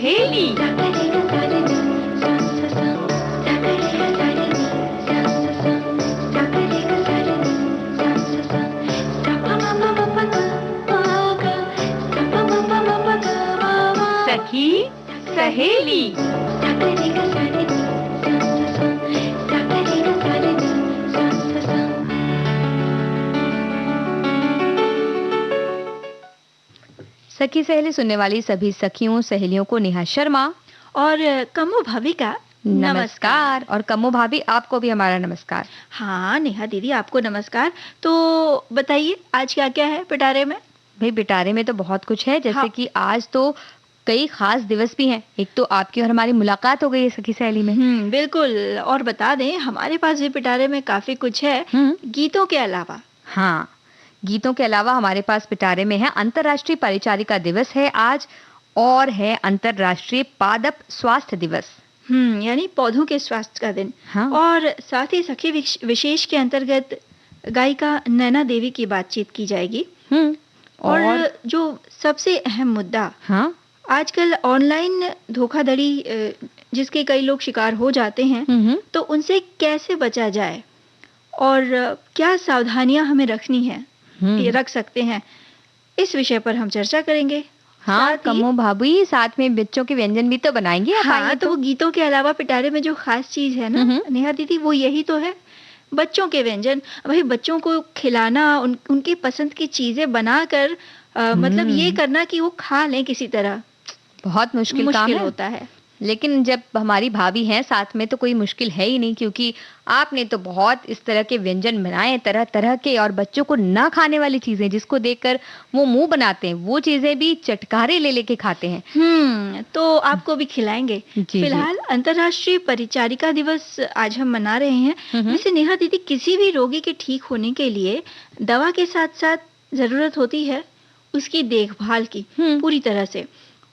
सहेली। सखी सहेली। सखी सहेली सुनने वाली सभी सखियों सहेलियों को नेहा शर्मा और कमो भाभी का नमस्कार। और कमो भाभी आपको भी हमारा नमस्कार। हाँ नेहा दीदी आपको नमस्कार। तो बताइए आज क्या क्या है पिटारे में? भाई पिटारे में तो बहुत कुछ है, जैसे हाँ। कि आज तो कई खास दिवस भी हैं। एक तो आपकी और हमारी मुलाकात हो गई है सखी सहेली में। बिल्कुल। और बता दें हमारे पास भी पिटारे में काफी कुछ है गीतों के अलावा। हाँ, गीतों के अलावा हमारे पास पिटारे में है अंतर्राष्ट्रीय परिचारिका दिवस है आज, और है अंतर्राष्ट्रीय पादप स्वास्थ्य दिवस। यानी पौधों के स्वास्थ्य का दिन। हाँ। और साथ ही सखी विशेष के अंतर्गत गायिका नैना देवी की बातचीत की जाएगी। और जो सबसे अहम मुद्दा, हाँ, आजकल ऑनलाइन धोखाधड़ी जिसके कई लोग शिकार हो जाते हैं, तो उनसे कैसे बचा जाए और क्या सावधानियां हमें रखनी है, ये रख सकते हैं, इस विषय पर हम चर्चा करेंगे। हाँ कमो भाभी, साथ में बच्चों के व्यंजन भी तो बनाएंगे आप। हाँ, तो वो गीतों के अलावा पिटारे में जो खास चीज है ना नेहा दीदी, वो यही तो है, बच्चों के व्यंजन। भाई बच्चों को खिलाना, उनकी पसंद की चीजें बनाकर मतलब ये करना कि वो खा लें किसी तरह, बहुत मुश्किल काम है। होता है। लेकिन जब हमारी भाभी हैं साथ में तो कोई मुश्किल है ही नहीं, क्योंकि आपने तो बहुत इस तरह के व्यंजन बनाए तरह तरह के, और बच्चों को ना खाने वाली चीजें जिसको देखकर वो मुंह बनाते हैं, वो चीजें भी चटकारे ले लेके खाते हैं। तो आपको भी खिलाएंगे। फिलहाल अंतर्राष्ट्रीय परिचारिका दिवस आज हम मना रहे हैं। वैसे नेहा दीदी, किसी भी रोगी के ठीक होने के लिए दवा के साथ साथ जरूरत होती है उसकी देखभाल की पूरी तरह से।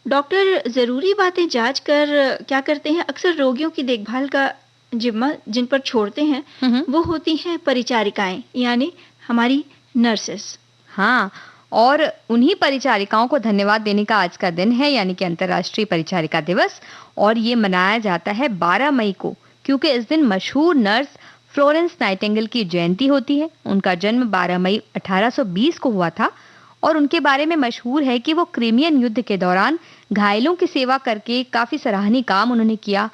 डॉक्टर जरूरी बातें जांच कर क्या करते हैं, अक्सर रोगियों की देखभाल का जिम्मा जिन पर छोड़ते हैं वो होती हैं परिचारिकाएं, यानी हमारी नर्सेस। हाँ, और उन्हीं परिचारिकाओं को धन्यवाद देने का आज का दिन है, यानी कि अंतर्राष्ट्रीय परिचारिका दिवस। और ये मनाया जाता है 12 मई को, क्योंकि इस दिन मशहूर नर्स फ्लोरेंस नाइटिंगेल की जयंती होती है। उनका जन्म 12 मई 1820 को हुआ था, और उनके बारे में मशहूर है कि वो क्रिमियन युद्ध के दौरान घायलों की सेवा करके काफी सराहनीय काम उन्होंने किया।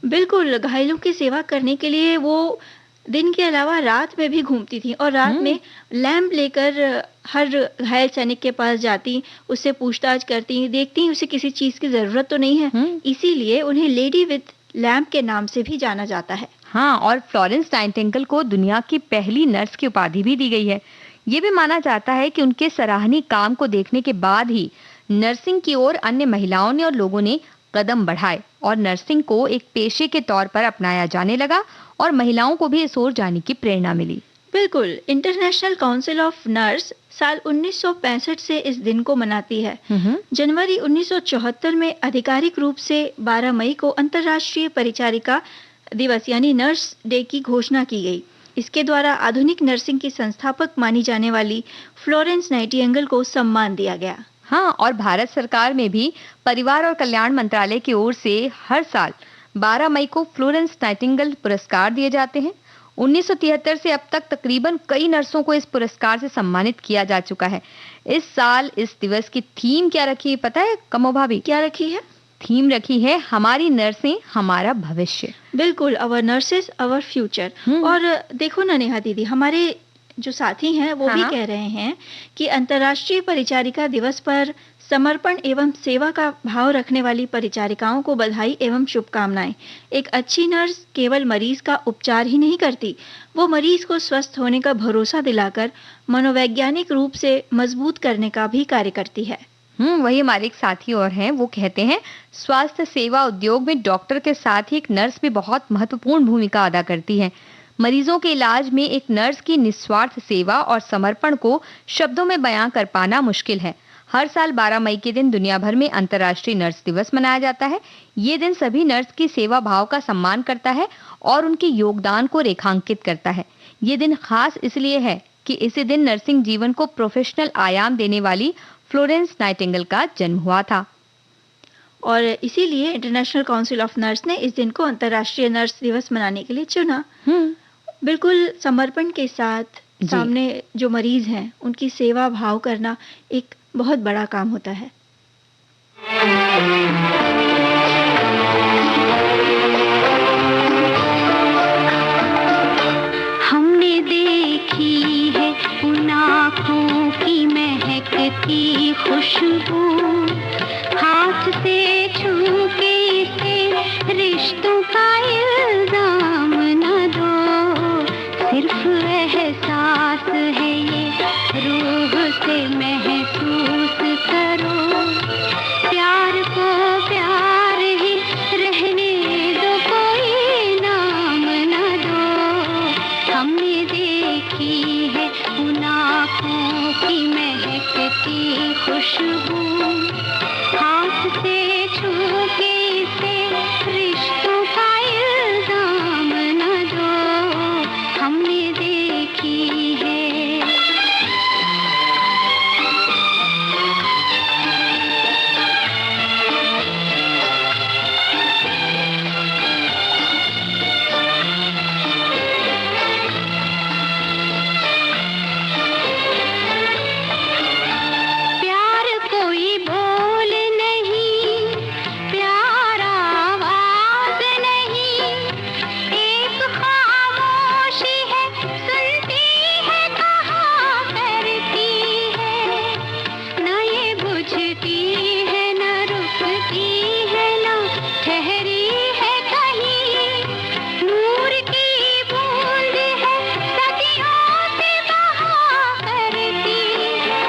बिल्कुल, घायलों की सेवा करने के लिए वो दिन के अलावा रात में भी घूमती थी, और रात में लैंप लेकर हर घायल सैनिक के पास जाती, उससे पूछताछ करती, देखती उसे किसी चीज की जरूरत तो नहीं है। इसीलिए उन्हें लेडी विद लैंप के नाम से भी जाना जाता है। हाँ, और फ्लोरेंस नाइटिंगेल को दुनिया की पहली नर्स की उपाधि भी दी गई है। ये भी माना जाता है कि उनके सराहनीय काम को देखने के बाद ही नर्सिंग की ओर अन्य महिलाओं ने और लोगों ने कदम बढ़ाए, और नर्सिंग को एक पेशे के तौर पर अपनाया जाने लगा, और महिलाओं को भी इस ओर जाने की प्रेरणा मिली। बिल्कुल, इंटरनेशनल काउंसिल ऑफ नर्स साल 1965 से इस दिन को मनाती है। जनवरी 1974 में आधिकारिक रूप से 12 मई को अंतर्राष्ट्रीय परिचारिका दिवस यानी नर्स डे की घोषणा की गई। इसके द्वारा आधुनिक नर्सिंग की संस्थापक मानी जाने वाली फ्लोरेंस नाइटिंगेल को सम्मान दिया गया। हाँ, और भारत सरकार में भी परिवार और कल्याण मंत्रालय की ओर से हर साल 12 मई को फ्लोरेंस नाइटिंगेल पुरस्कार दिए जाते हैं। 1973 से अब तक तकरीबन कई नर्सों को इस पुरस्कार से सम्मानित किया जा चुका है। इस साल इस दिवस की थीम क्या रखी है पता है कमो भाभी? क्या रखी है? थीम रखी है हमारी नर्सें हमारा भविष्य। बिल्कुल, अवर नर्सेस अवर फ्यूचर। और देखो ना नेहा दीदी, हमारे जो साथी हैं वो भी कह रहे हैं कि अंतर्राष्ट्रीय परिचारिका दिवस पर समर्पण एवं सेवा का भाव रखने वाली परिचारिकाओं को बधाई एवं शुभकामनाएं। एक अच्छी नर्स केवल मरीज का उपचार ही नहीं करती, वो मरीज को स्वस्थ होने का भरोसा दिलाकर मनोवैज्ञानिक रूप से मजबूत करने का भी कार्य करती है। वही हमारे एक साथी और हैं, वो कहते हैं स्वास्थ्य सेवा उद्योग में डॉक्टर के साथ ही एक नर्स भी बहुत महत्वपूर्ण भूमिका अदा करती है। मरीजों के इलाज में एक नर्स की निस्वार्थ सेवा और समर्पण को शब्दों में बयां कर पाना मुश्किल है। हर साल 12 मई के दिन दुनिया भर में अंतर्राष्ट्रीय नर्स दिवस मनाया जाता है। ये दिन सभी नर्स की सेवा भाव का सम्मान करता है और उनके योगदान को रेखांकित करता है। ये दिन खास इसलिए है कि इसी दिन नर्सिंग जीवन को प्रोफेशनल आयाम देने वाली फ्लोरेंस नाइटिंगेल का जन्म हुआ था। और इसीलिए इंटरनेशनल काउंसिल ऑफ नर्स ने इस दिन को अंतर्राष्ट्रीय नर्स दिवस मनाने के लिए चुना। बिल्कुल समर्पण के साथ सामने जो मरीज हैं उनकी सेवा भाव करना एक बहुत बड़ा काम होता है। हमने देखी है उन आँखों की महकती खुशबू, हाथ से छू के इसे रिश्तों का इल्जाम न दो। सिर्फ एहसास है ये, रूह से महसूस करो। प्यार को प्यार ही रहने दो, कोई नाम न दो। हमने देखी है उन आँखों की महकती खुशबू, हाथ से छू के इसे रिश्तों का इल्जाम न दो। हमने देखी है। प्यार कोई बोल नहीं, प्यार आवाज नहीं, एक खामोशी है, सुनती है कहाँ करती है। न ये बुझती है, न रुकती है, न ठहरी है कहीं। नूर की बूंद है, सदियों से बहा करती है।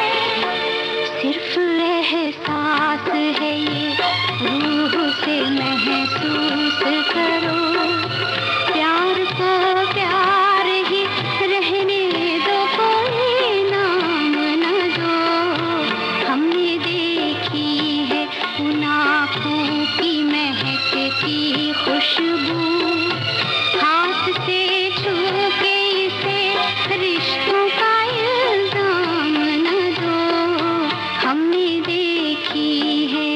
सिर्फ एहसास है ये, रूह से महसूस करो। प्यार को प्यार ही रहने दो, कोई नाम न दो। हमने देखी है उन आँखों की महकती खुशबू, हाथ से छू के इसे रिश्तों का इल्जाम न दो। हमने देखी है।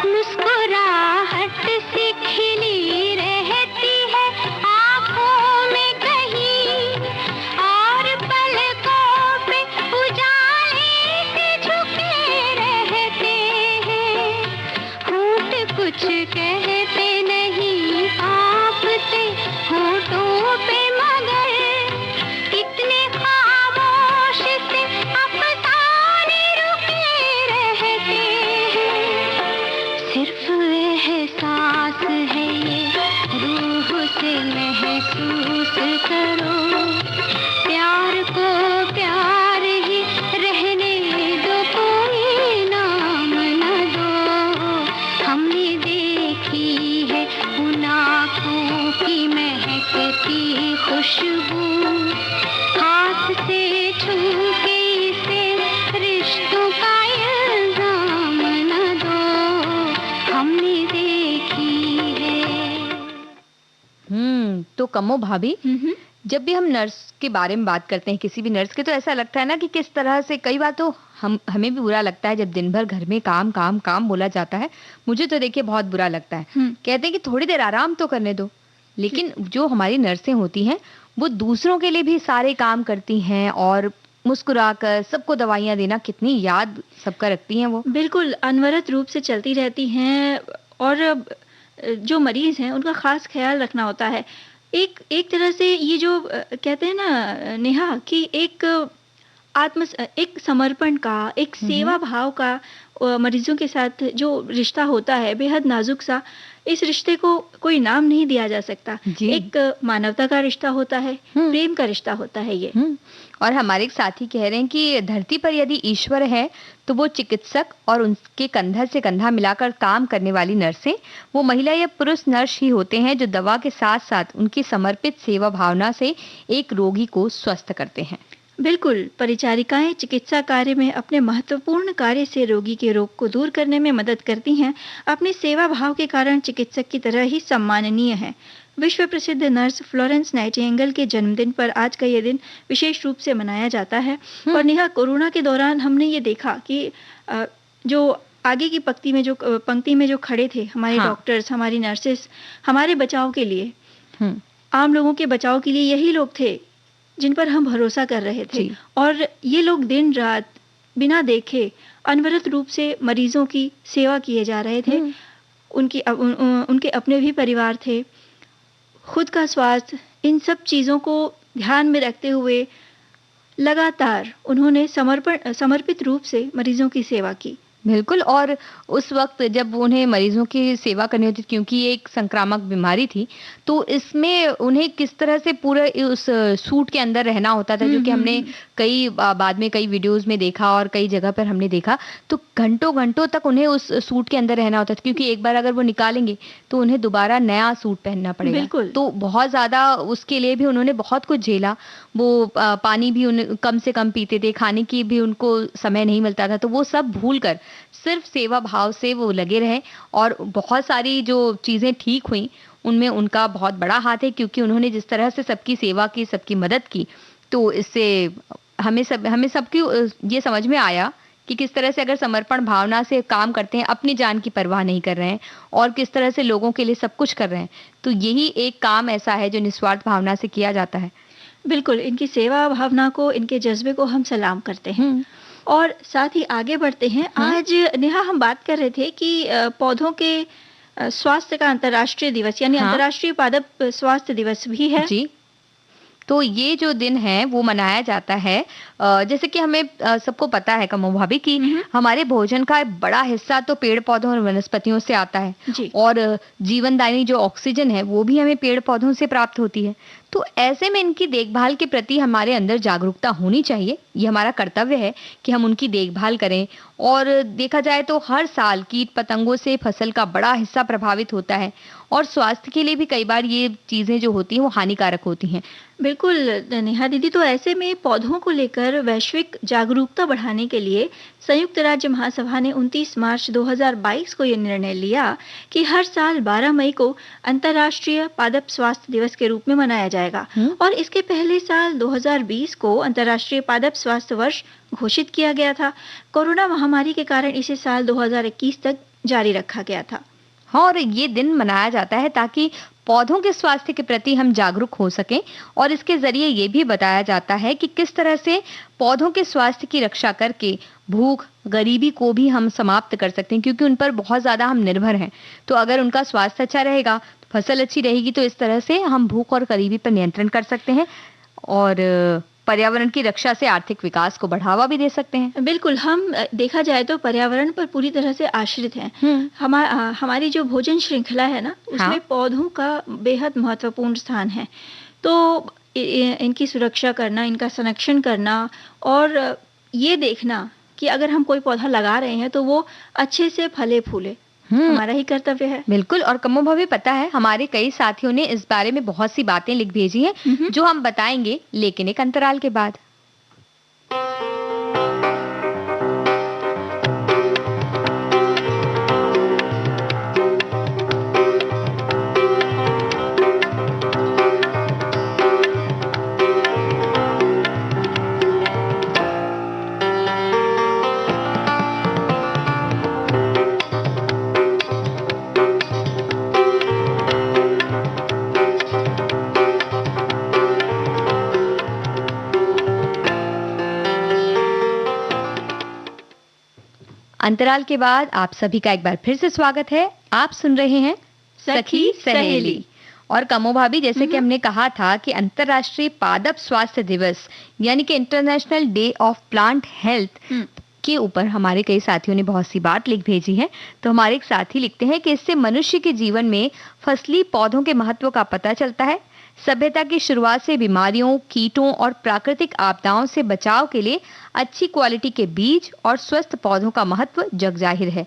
मुस्कुराहट सी खिली रहती है आँखों में कहीं, और पलकों पे उजाले से झुके रहते हैं। होंठ कुछ कहते नहीं, कांपते होठों पे, मगर इतने खामोश से अफसाने रुके रहते हैं। सिर्फ एहसास है ये, रूह से महसूस करो। प्यार को प्यार ही रहने दो, कोई नाम न दो। हमने देखी है उन आँखों की महकती खुशबू, हाथ से छू के इसे रिश्तों का इल्जाम न दो। हमने देखी है। तो कमो भाभी, जब भी हम नर्स के बारे में बात करते हैं, किसी भी नर्स के, तो ऐसा लगता है ना कि किस तरह से, कई बार तो हमें भी बुरा लगता है जब दिन भर घर में काम काम काम बोला जाता है। मुझे तो देखिए बहुत बुरा लगता है। कहते हैं कि थोड़ी देर आराम तो करने दो, लेकिन जो हमारी नर्सें होती हैं वो दूसरों के लिए भी सारे काम करती हैं और मुस्कुराकर सबको दवाइयाँ देना, कितनी याद सबका रखती हैं वो। बिल्कुल अनवरत रूप से चलती रहती हैं और जो मरीज हैं उनका खास ख्याल रखना होता है। एक तरह से ये जो कहते हैं ना नेहा कि एक समर्पण का, एक सेवा भाव का मरीजों के साथ जो रिश्ता होता है, बेहद नाजुक सा, इस रिश्ते को कोई नाम नहीं दिया जा सकता। एक मानवता का रिश्ता होता है, प्रेम का रिश्ता होता है ये। और हमारे एक साथी कह रहे हैं कि धरती पर यदि ईश्वर है तो वो चिकित्सक और उनके कंधा से कंधा मिलाकर काम करने वाली नर्सें, वो महिला या पुरुष नर्स ही होते हैं जो दवा के साथ साथ उनकी समर्पित सेवा भावना से एक रोगी को स्वस्थ करते हैं। बिल्कुल, परिचारिकाएं चिकित्सा कार्य में अपने महत्वपूर्ण कार्य से रोगी के रोग को दूर करने में मदद करती हैं। अपने सेवा भाव के कारण चिकित्सक की तरह ही सम्माननीय है। विश्व प्रसिद्ध नर्स फ्लोरेंस नाइटिंगेल के जन्मदिन पर आज का यह दिन विशेष रूप से मनाया जाता है। और नेहा, कोरोना के दौरान हमने ये देखा कि जो आगे की पंक्ति में जो खड़े थे हमारे डॉक्टर्स, हमारी नर्सेस, हमारे बचाव के लिए, आम लोगों के बचाव के लिए यही लोग थे जिन पर हम भरोसा कर रहे थे। और ये लोग दिन रात बिना देखे अनवरत रूप से मरीजों की सेवा किए जा रहे थे। उनके अपने भी परिवार थे, खुद का स्वास्थ्य, इन सब चीज़ों को ध्यान में रखते हुए लगातार उन्होंने समर्पित रूप से मरीजों की सेवा की। बिल्कुल। और उस वक्त जब उन्हें मरीजों की सेवा करनी होती थी, क्योंकि ये एक संक्रामक बीमारी थी, तो इसमें उन्हें किस तरह से पूरे उस सूट के अंदर रहना होता था, जो कि हमने बाद में कई वीडियोस में देखा और कई जगह पर हमने देखा। तो घंटों घंटों तक उन्हें उस सूट के अंदर रहना होता था, क्योंकि एक बार अगर वो निकालेंगे तो उन्हें दोबारा नया सूट पहनना पड़ेगा। बिल्कुल। तो बहुत ज्यादा उसके लिए भी उन्होंने बहुत कुछ झेला। वो पानी भी कम से कम पीते थे, खाने की भी उनको समय नहीं मिलता था। तो वो सब भूल कर सिर्फ सेवा भाव से वो लगे रहे, और बहुत सारी जो चीजें ठीक हुई उनमें उनका बहुत बड़ा हाथ है, क्योंकि उन्होंने जिस तरह से सबकी सेवा की, सबकी मदद की, तो इससे हमें सबकी ये समझ में आया कि किस तरह से अगर समर्पण भावना से काम करते हैं, अपनी जान की परवाह नहीं कर रहे हैं और किस तरह से लोगों के लिए सब कुछ कर रहे हैं, तो यही एक काम ऐसा है जो निस्वार्थ भावना से किया जाता है। बिल्कुल, इनकी सेवा भावना को, इनके जज्बे को हम सलाम करते हैं। और साथ ही आगे बढ़ते हैं। आज नेहा, हम बात कर रहे थे कि पौधों के स्वास्थ्य का अंतर्राष्ट्रीय दिवस, यानी अंतर्राष्ट्रीय पादप स्वास्थ्य दिवस भी है। जी। तो ये जो दिन है वो मनाया जाता है, जैसे कि हमें सबको पता है कमो भाभी कि हमारे भोजन का एक बड़ा हिस्सा तो पेड़ पौधों और वनस्पतियों से आता है। और जीवनदायी जो ऑक्सीजन है वो भी हमें पेड़ पौधों से प्राप्त होती है। तो ऐसे में इनकी देखभाल के प्रति हमारे अंदर जागरूकता होनी चाहिए। ये हमारा कर्तव्य है कि हम उनकी देखभाल करें। और देखा जाए तो हर साल कीट पतंगों से फसल का बड़ा हिस्सा प्रभावित होता है, और स्वास्थ्य के लिए भी कई बार ये चीजें जो होती हैं वो हानिकारक होती हैं। बिल्कुल नेहा दीदी, तो ऐसे में पौधों को लेकर वैश्विक जागरूकता बढ़ाने के लिए संयुक्त राज्य महासभा ने 29 मार्च 2022 को यह निर्णय लिया कि हर साल 12 मई को अंतर्राष्ट्रीय पादप स्वास्थ्य दिवस के रूप में मनाया जाएगा। और इसके पहले साल 2020 को अंतर्राष्ट्रीय पादप स्वास्थ्य वर्ष घोषित किया गया था। कोरोना महामारी के कारण इसे साल 2021 तक जारी रखा गया था। और ये दिन मनाया जाता है ताकि पौधों के स्वास्थ्य के प्रति हम जागरूक हो सकें, और इसके जरिए ये भी बताया जाता है कि किस तरह से पौधों के स्वास्थ्य की रक्षा करके भूख, गरीबी को भी हम समाप्त कर सकते हैं, क्योंकि उन पर बहुत ज्यादा हम निर्भर हैं। तो अगर उनका स्वास्थ्य अच्छा रहेगा, फसल अच्छी रहेगी, तो इस तरह से हम भूख और गरीबी पर नियंत्रण कर सकते हैं और पर्यावरण की रक्षा से आर्थिक विकास को बढ़ावा भी दे सकते हैं। बिल्कुल, हम देखा जाए तो पर्यावरण पर पूरी तरह से आश्रित हैं। हमारी जो भोजन श्रृंखला है ना, उसमें पौधों का बेहद महत्वपूर्ण स्थान है। तो इनकी सुरक्षा करना, इनका संरक्षण करना और ये देखना कि अगर हम कोई पौधा लगा रहे हैं तो वो अच्छे से फले फूले, हमारा ही कर्तव्य है। बिल्कुल। और कमो भाभी, पता है हमारे कई साथियों ने इस बारे में बहुत सी बातें लिख भेजी हैं, जो हम बताएंगे लेकिन एक अंतराल के बाद। अंतराल के बाद आप सभी का एक बार फिर से स्वागत है। आप सुन रहे हैं सखी सहेली। और कमो भाभी, जैसे कि हमने कहा था कि अंतर्राष्ट्रीय पादप स्वास्थ्य दिवस यानी कि international day of plant health के ऊपर हमारे कई साथियों ने बहुत सी बात लिख भेजी है। तो हमारे एक साथी लिखते हैं कि इससे मनुष्य के जीवन में फसली पौधों के महत्व का पता चलता है। सभ्यता की शुरुआत से बीमारियों, कीटों और प्राकृतिक आपदाओं से बचाव के लिए अच्छी क्वालिटी के बीज और स्वस्थ पौधों का महत्व जग जाहिर है।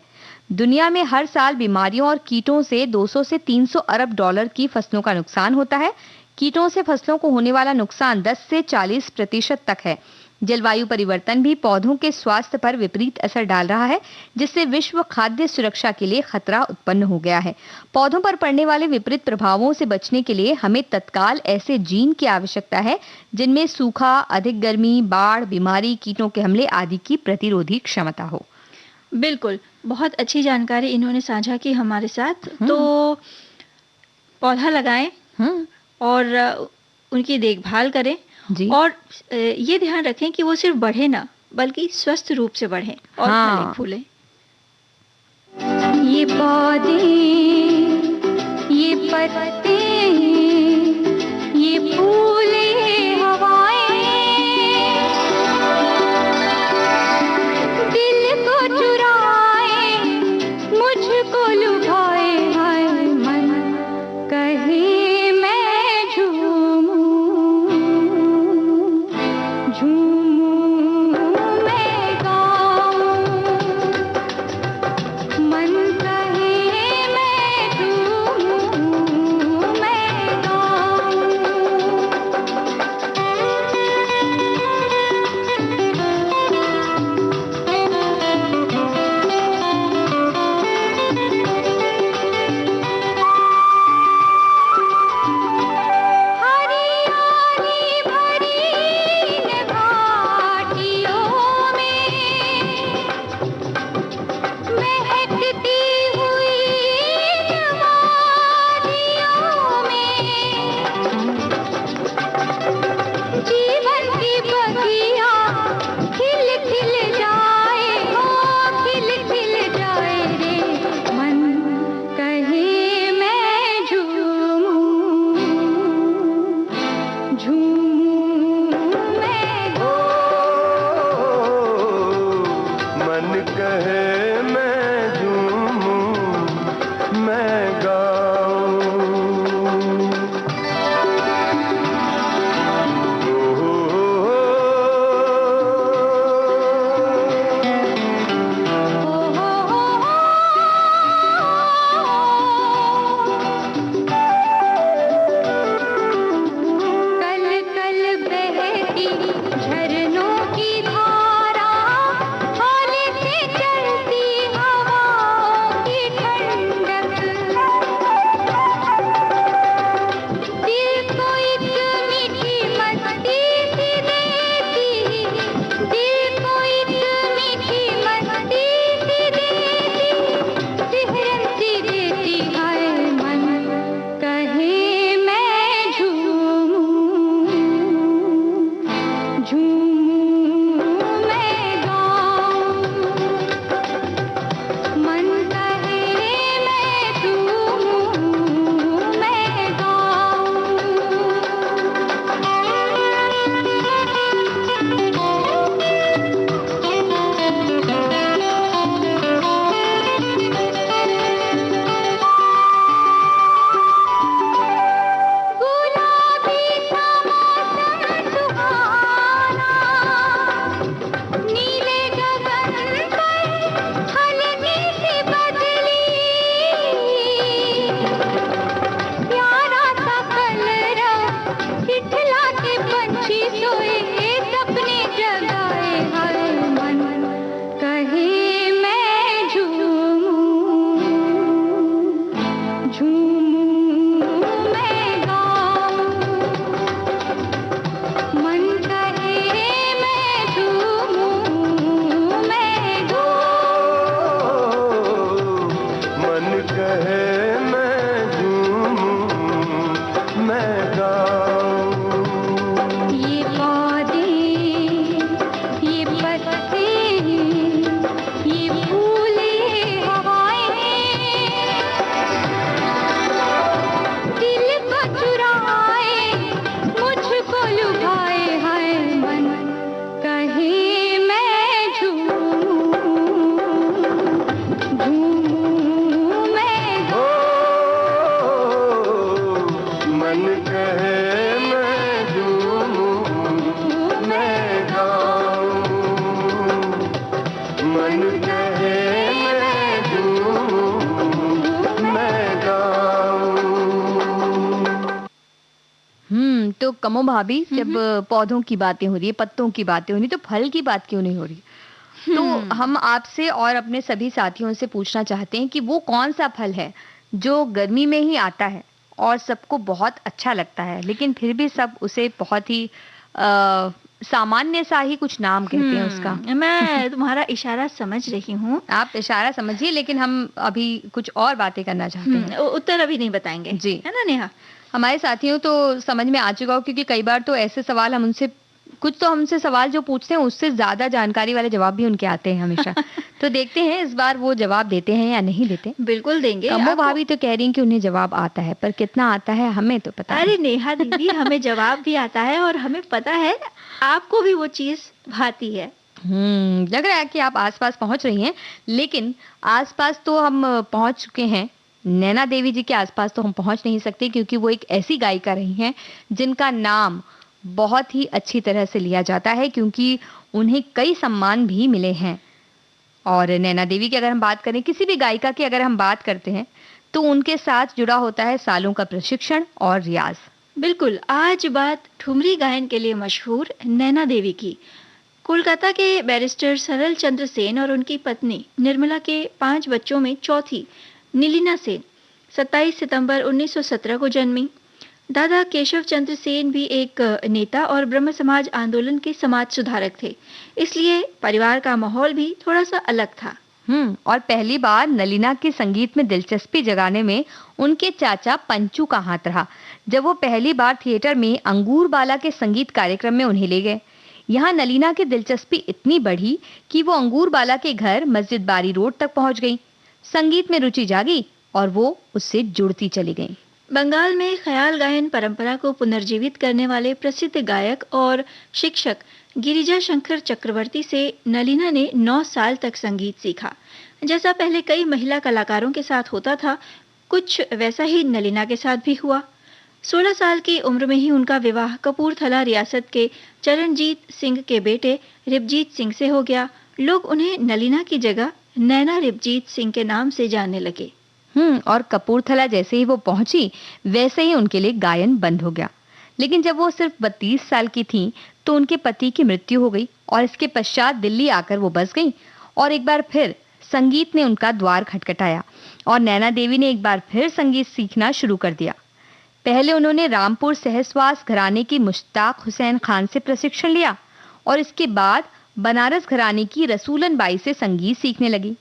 दुनिया में हर साल बीमारियों और कीटों से 200 से 300 अरब डॉलर की फसलों का नुकसान होता है। कीटों से फसलों को होने वाला नुकसान 10 से 40% तक है। जलवायु परिवर्तन भी पौधों के स्वास्थ्य पर विपरीत असर डाल रहा है, जिससे विश्व खाद्य सुरक्षा के लिए खतरा उत्पन्न हो गया है। पौधों पर पड़ने वाले विपरीत प्रभावों से बचने के लिए हमें तत्काल ऐसे जीन की आवश्यकता है जिनमें सूखा, अधिक गर्मी, बाढ़, बीमारी, कीटों के हमले आदि की प्रतिरोधी क्षमता हो। बिल्कुल, बहुत अच्छी जानकारी इन्होंने साझा की हमारे साथ। तो पौधा लगाएं और उनकी देखभाल करें जी। और ये ध्यान रखें कि वो सिर्फ बढ़े ना, बल्कि स्वस्थ रूप से बढ़े और फले फूले। ये पौधे, ये पत्ते, ये फूले, हवाएं दिल को चुराए, मुझको लुभाए, हाय मन कहे मैं झूमूं, झूमूं मैं गाऊं, मन कहे मैं झूमूं मैं गाऊं। हरियाली भरी इन घाटियों में महकती हुई इन वादियों में जीवन की बगिया खिल खिल जाए, हो खिल खिल जाए रे, मन कहे मैं झूमूं, झूमूं मैं मन कहे मैं झूमूं मैं गाऊं। कल कल बहती झरनों की धारा, हाल से चलती तो कमो भाभी, जब पौधों की बातें हो रही है, पत्तों की बातें हो रही, तो फल की बात क्यों नहीं हो रही? तो हम आपसे और अपने सभी साथियों से पूछना चाहते हैं कि वो कौन सा फल है जो गर्मी में ही आता है और सबको बहुत अच्छा लगता है, लेकिन फिर भी सब उसे बहुत ही सामान्य सा ही कुछ नाम कहते हैं उसका। मैं तुम्हारा इशारा समझ रही हूँ। आप इशारा समझिए, लेकिन हम अभी कुछ और बातें करना चाहते हैं। उत्तर अभी नहीं बताएंगे जी, है ना नेहा? हमारे साथियों तो समझ में आ चुका हो, क्योंकि कई बार तो ऐसे सवाल हम उनसे कुछ तो हमसे सवाल जो पूछते हैं उससे ज्यादा जानकारी वाले जवाब भी उनके आते हैं हमेशा। तो देखते हैं इस बार वो जवाब देते हैं या नहीं देते। बिल्कुल देंगे। कमो भाभी तो कह रही हैं कि उन्हें जवाब आता है, पर कितना आता है हमें तो पता अरे नेहा दीदी, हमें जवाब भी आता है और हमें पता है आपको भी वो चीज भाती है। लग रहा है कि आप आसपास पहुंच रही हैं, लेकिन आसपास तो हम पहुंच चुके हैं। नैना देवी जी के आसपास तो हम पहुंच नहीं सकते, क्योंकि वो एक ऐसी गायिका रही हैं जिनका नाम बहुत ही अच्छी तरह से लिया जाता है, क्योंकि उन्हें कई सम्मान भी मिले हैं। और नैना देवी की अगर हम बात करें, किसी भी गायिका की अगर हम बात करते हैं, तो उनके साथ जुड़ा होता है सालों का प्रशिक्षण और रियाज। बिल्कुल। आज बात ठुमरी गायन के लिए मशहूर नैना देवी की। कोलकाता के बैरिस्टर सरल चंद्र सेन और उनकी पत्नी निर्मला के 5 बच्चों में चौथी नीलिना सेन 27 सितंबर 1917 को जन्मी। दादा केशव चंद्र सेन भी एक नेता और ब्रह्म समाज आंदोलन के समाज सुधारक थे, इसलिए परिवार का माहौल भी थोड़ा सा अलग था। और पहली बार नलिना के संगीत में दिलचस्पी जगाने में उनके चाचा पंचू का हाथ रहा, जब वो पहली बार थिएटर में अंगूर बाला के संगीत कार्यक्रम में उन्हें ले गए। यहाँ नलिना की दिलचस्पी इतनी बढ़ी कि वो अंगूर बाला के घर मस्जिद बारी रोड तक पहुंच गई। संगीत में रुचि जागी और वो उससे जुड़ती चली गई। बंगाल में ख्याल गायन परंपरा को पुनर्जीवित करने वाले प्रसिद्ध गायक और शिक्षक गिरिजा शंकर चक्रवर्ती से नलिना ने 9 साल तक संगीत सीखा। जैसा पहले कई महिला कलाकारों के साथ होता था, कुछ वैसा ही नलिना के साथ भी हुआ। 16 साल की उम्र में ही उनका विवाह कपूरथला रियासत के चरणजीत सिंह के बेटे रिपजीत सिंह से हो गया। लोग उन्हें नलिना की जगह नैना रिपजीत सिंह के नाम से जानने लगे। और कपूरथला जैसे ही वो पहुंची, वैसे ही उनके लिए गायन बंद हो गया। लेकिन जब वो सिर्फ 32 साल की थीं, तो उनके पति की मृत्यु हो गई और इसके पश्चात दिल्ली आकर वो बस गईं और एक बार फिर संगीत ने उनका द्वार खटखटाया और नैना देवी ने एक बार फिर संगीत सीखना शुरू कर दिया। पहले उन्होंने रामपुर सहसवास घराने की मुश्ताक हुसैन खान से प्रशिक्षण लिया और इसके बाद बनारस घराने की रसूलन बाई से संगीत सीखने लगी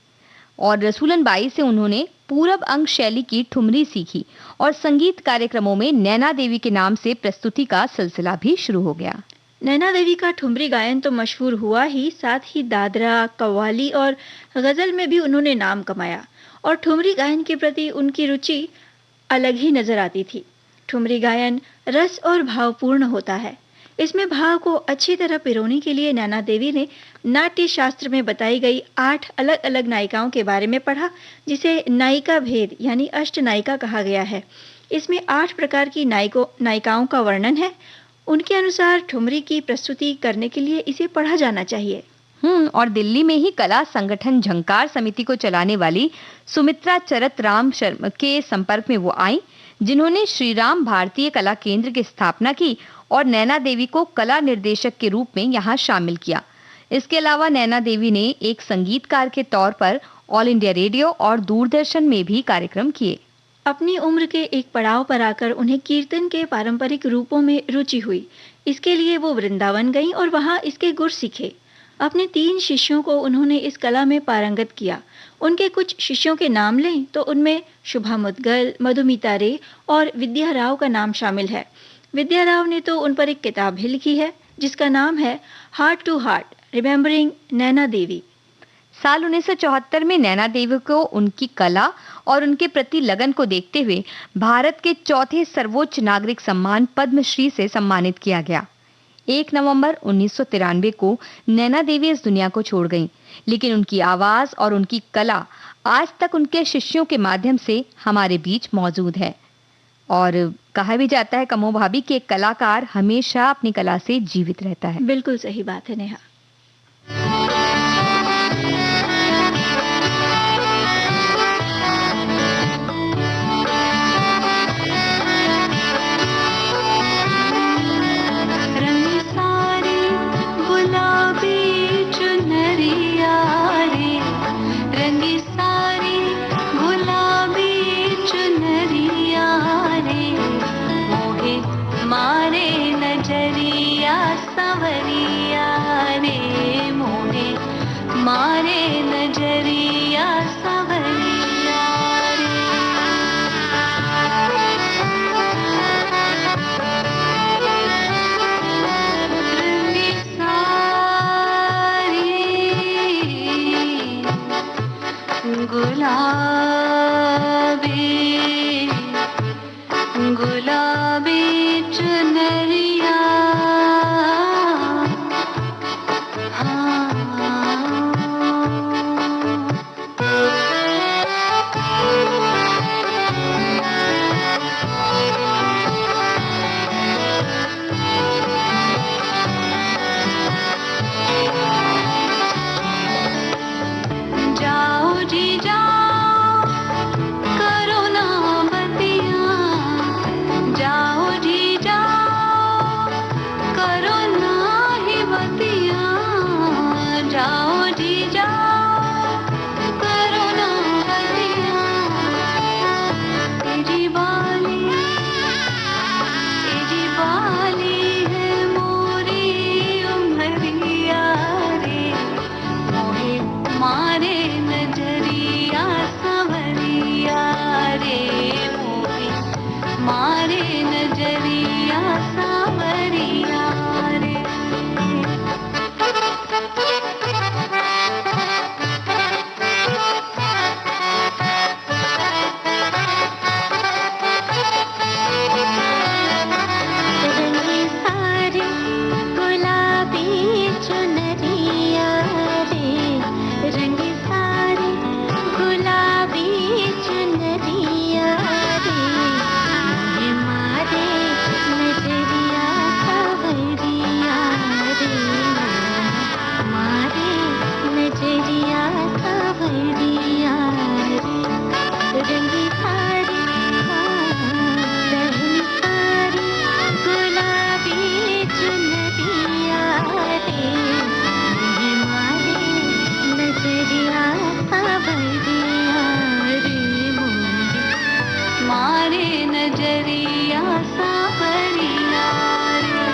और रसूलन बाई से उन्होंने पूरब अंग शैली की ठुमरी सीखी और संगीत कार्यक्रमों में नैना देवी के नाम से प्रस्तुति का सिलसिला भी शुरू हो गया। नैना देवी का ठुमरी गायन तो मशहूर हुआ ही, साथ ही दादरा, कव्वाली और गजल में भी उन्होंने नाम कमाया और ठुमरी गायन के प्रति उनकी रुचि अलग ही नजर आती थी। ठुमरी गायन रस और भावपूर्ण होता है। इसमें भाव को अच्छी तरह पिरोने के लिए नैना देवी ने नाट्य शास्त्र में बताई गई 8 अलग अलग नायिकाओं के बारे में पढ़ा, जिसे नायिका भेद यानी अष्ट नायिका कहा गया है। इसमें 8 प्रकार की नायिकाओं का वर्णन है। उनके अनुसार ठुमरी की प्रस्तुति करने के लिए इसे पढ़ा जाना चाहिए। और दिल्ली में ही कला संगठन झंकार समिति को चलाने वाली सुमित्रा चरत राम शर्मा के संपर्क में वो आई, जिन्होंने श्री राम भारतीय कला केंद्र की स्थापना की और नैना देवी को कला निर्देशक के रूप में यहाँ शामिल किया। इसके अलावा नैना देवी ने एक संगीतकार के तौर पर ऑल इंडिया रेडियो और दूरदर्शन में भी कार्यक्रम किए। अपनी उम्र के एक पड़ाव पर आकर उन्हें कीर्तन के पारंपरिक रूपों में रुचि हुई। इसके लिए वो वृंदावन गईं और वहां इसके गुर सीखे। अपने 3 शिष्यों को उन्होंने इस कला में पारंगत किया। उनके कुछ शिष्यों के नाम लें तो उनमें शुभा मुद्गल, मधुमिता रे और विद्या राव का नाम शामिल है। विद्या राव ने तो उन पर एक किताब भी लिखी है, जिसका नाम है heart to heart remembering Naina Devi. साल 1974 में नैना देवी को उनकी कला और उनके प्रति लगन को देखते हुए भारत के 4थे सर्वोच्च नागरिक सम्मान पद्मश्री से सम्मानित किया गया। 1 नवंबर 1993 को नैना देवी इस दुनिया को छोड़ गईं, लेकिन उनकी आवाज और उनकी कला आज तक उनके शिष्यों के माध्यम से हमारे बीच मौजूद है। और कहा भी जाता है कमो भाभी कि एक कलाकार हमेशा अपनी कला से जीवित रहता है। बिल्कुल सही बात है नेहा। रंगी सारी गुलाबी चुनरिया रे, मोहे मारे नजरिया सवरिया रे, मोहे मारे नजरिया सवरिया रे। रंगी सारी गुलाबी गुलाबी चुनरिया, हाँ। जाओ जी जाओ, करो ना बतिया, जाओ जी जाओ, करो ना ही बतिया, जाओ जी जाओ, करो ना बतिया। तेरी बाली है मोरी उमरिया रे, मोहे मारे नजरिया सवरिया रे, मोहे मारे नजरिया सवरिया रे। रंगी सारी गुलाबी चुनरिया रे, रंगी सारी गुलाबी चुनरिया रे, मोहे मारे नजरिया सवरिया रे, मारे नजरिया सवरिया रे। रंगी सारी रंगी सारी गुलाबी चुनरिया रे, मोहे मारे नजरिया सवरिया रे, मोहे मारे नजरिया सवरिया रे।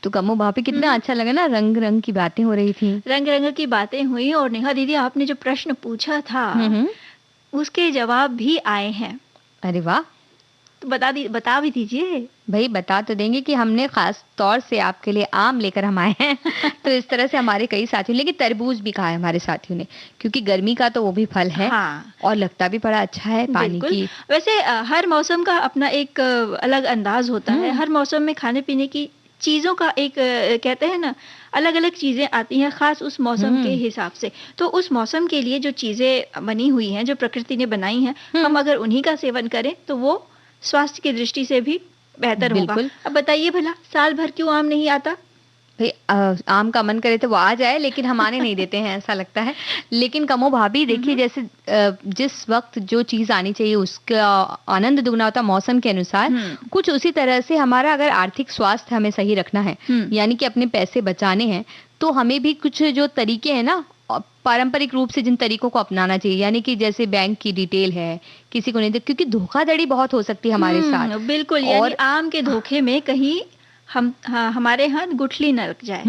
तो कमो भाभी कितना अच्छा लगा ना, रंग रंग की बातें हो रही थी। रंग रंग की बातें हुई और नेहा दीदी आपने जो प्रश्न पूछा था हम्म। उसके जवाब भी आए हैं, अरे वाह, तो बता भी दीजिए। भाई बता तो देंगे कि हमने खास तौर से आपके लिए आम लेकर हम आए हैं। तो इस तरह से हमारे कई साथियों, लेकिन तरबूज भी कहा है हमारे साथियों ने, क्योंकि गर्मी का तो वो भी फल है। हाँ, और लगता भी बड़ा अच्छा है पानी बिल्कुल। की। वैसे हर मौसम का अपना एक अलग अंदाज होता है। हर मौसम में खाने पीने की चीजों का एक कहते हैं ना, अलग अलग चीजें आती हैं खास उस मौसम के हिसाब से। तो उस मौसम के लिए जो चीजें बनी हुई हैं, जो प्रकृति ने बनाई हैं, हम अगर उन्हीं का सेवन करें तो वो स्वास्थ्य की दृष्टि से भी बेहतर होगा। बिल्कुल। अब बताइए भला, साल भर क्यों आम नहीं आता? भाई आम का मन करे तो वो आ जाए, लेकिन हम आने नहीं देते हैं, ऐसा लगता है। लेकिन कमो भाभी देखिए, जैसे जिस वक्त जो चीज आनी चाहिए उसका आनंद दुगना होता मौसम के अनुसार, कुछ उसी तरह से हमारा अगर आर्थिक स्वास्थ्य हमें सही रखना है, यानी कि अपने पैसे बचाने हैं, तो हमें भी कुछ जो तरीके हैं ना, पारंपरिक रूप से जिन तरीकों को अपनाना चाहिए, यानी कि जैसे बैंक की डिटेल है किसी को नहीं दे, क्योंकि धोखाधड़ी बहुत हो सकती है हमारे साथ। बिल्कुल, यानी आम के धोखे में कहीं हमारे यहाँ गुठली न लग जाए।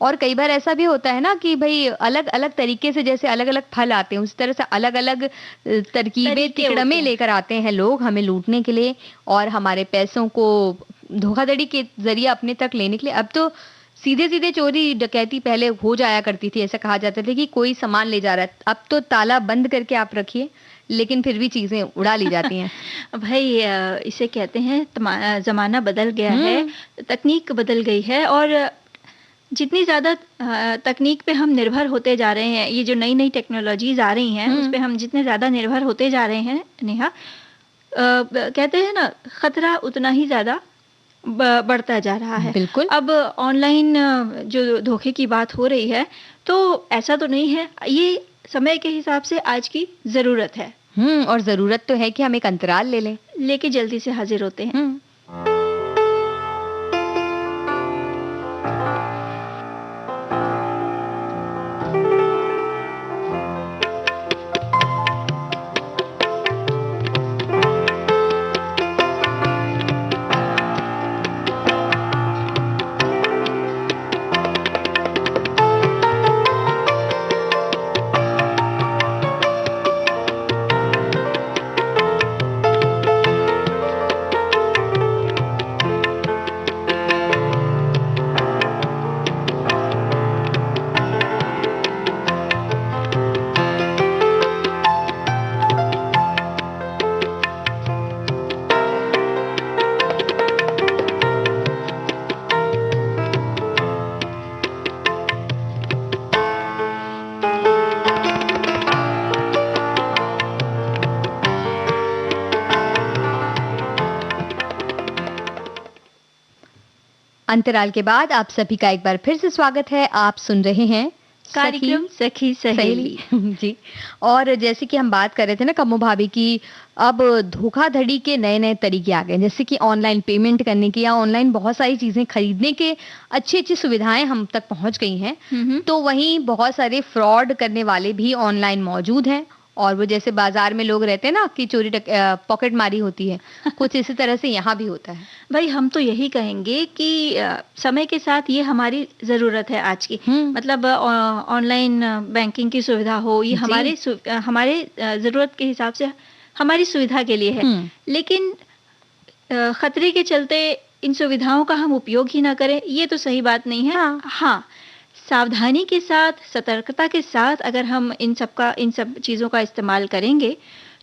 और कई बार ऐसा भी होता है ना कि भाई अलग अलग तरीके से, जैसे अलग अलग फल आते हैं, उस तरह से अलग अलग तरकीबें तिकड़मे लेकर आते हैं लोग हमें लूटने के लिए और हमारे पैसों को धोखाधड़ी के जरिए अपने तक लेने के लिए। अब तो सीधे सीधे चोरी डकैती पहले हो जाया करती थी, ऐसा कहा जाता था कि कोई सामान ले जा रहा है, अब तो ताला बंद करके आप रखिए, लेकिन फिर भी चीजें उड़ा ली जाती हैं। भाई इसे कहते हैं जमाना बदल गया है, तकनीक बदल गई है, और जितनी ज्यादा तकनीक पे हम निर्भर होते जा रहे हैं, ये जो नई नई टेक्नोलॉजीज आ रही हैं उस पे हम जितने ज्यादा निर्भर होते जा रहे हैं नेहा, कहते हैं ना, खतरा उतना ही ज्यादा बढ़ता जा रहा है। बिल्कुल। अब ऑनलाइन जो धोखे की बात हो रही है, तो ऐसा तो नहीं है, ये समय के हिसाब से आज की जरूरत है। और जरूरत तो है कि हम एक अंतराल ले लें, लेके जल्दी से हाजिर होते हैं। अंतराल के बाद आप सभी का एक बार फिर से स्वागत है। आप सुन रहे हैं कार्यक्रम सखी सहेली। जी। और जैसे कि हम बात कर रहे थे ना कम्मो भाभी की, अब धोखाधड़ी के नए-नए तरीके आ गए हैं, जैसे कि ऑनलाइन पेमेंट करने की या ऑनलाइन बहुत सारी चीज़ें खरीदने के अच्छी-अच्छी सुविधाएँ हम तक पहुँच गई हैं। तो वहीं बहुत सारे फ्रॉड करने वाले भी ऑनलाइन मौजूद हैं और वो जैसे बाज़ार में लोग रहते हैं ना कि पॉकेट मारी होती है, कुछ इसी तरह से यहाँ भी होता है। भाई हम तो यही कहेंगे कि समय के साथ ये हमारी ज़रूरत है आज की। मतलब ऑनलाइन बैंकिंग की सुविधा हो, ये हमारे ज़रूरत के हिसाब से हमारी सुविधा के लिए है। लेकिन खतरे के चलते इन सुविधाओं का हम उपयोग ही ना करें, ये तो सही बात नहीं है। हाँ, सावधानी के साथ, सतर्कता के साथ अगर हम इन सब चीज़ों का इस्तेमाल करेंगे,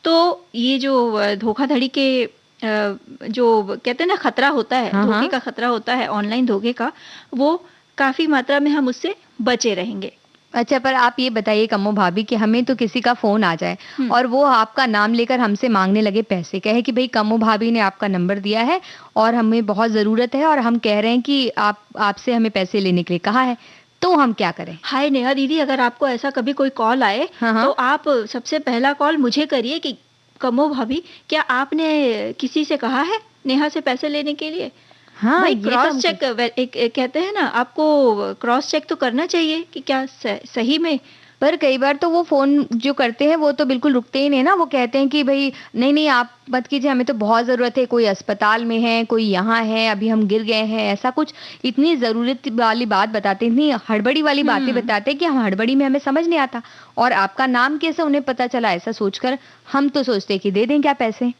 तो ये जो धोखाधड़ी के जो कहते हैं ना खतरा होता है, धोखे का खतरा होता है, ऑनलाइन धोखे का, वो काफ़ी मात्रा में हम उससे बचे रहेंगे। अच्छा, पर आप ये बताइए कम्मो भाभी कि हमें तो किसी का फ़ोन आ जाए और वो आपका नाम लेकर हमसे माँगने लगे पैसे, कहे कि भई कम्मो भाभी ने आपका नंबर दिया है और हमें बहुत ज़रूरत है और हम कह रहे हैं कि आपसे हमें पैसे लेने के लिए कहा है, तो हम क्या करें? हाय नेहा दीदी, अगर आपको ऐसा कभी कोई कॉल आए, तो आप सबसे पहला कॉल मुझे करिए कि कम्मो भाभी, क्या आपने किसी से कहा है नेहा से पैसे लेने के लिए? भाई क्रॉस चेक, एक कहते हैं ना, आपको क्रॉस चेक तो करना चाहिए कि क्या सही में। पर कई बार तो वो फ़ोन जो करते हैं वो तो बिल्कुल रुकते ही नहीं ना, वो कहते हैं कि भई नहीं आप मत कीजिए, हमें तो बहुत ज़रूरत है, कोई अस्पताल में है, कोई यहाँ है, अभी हम गिर गए हैं, ऐसा कुछ इतनी ज़रूरत वाली बात बताते हैं, इतनी हड़बड़ी वाली बातें बताते हैं कि हम हड़बड़ी में हमें समझ नहीं आता और आपका नाम कैसे उन्हें पता चला, ऐसा सोचकर हम तो सोचते हैं कि दे दें क्या पैसे।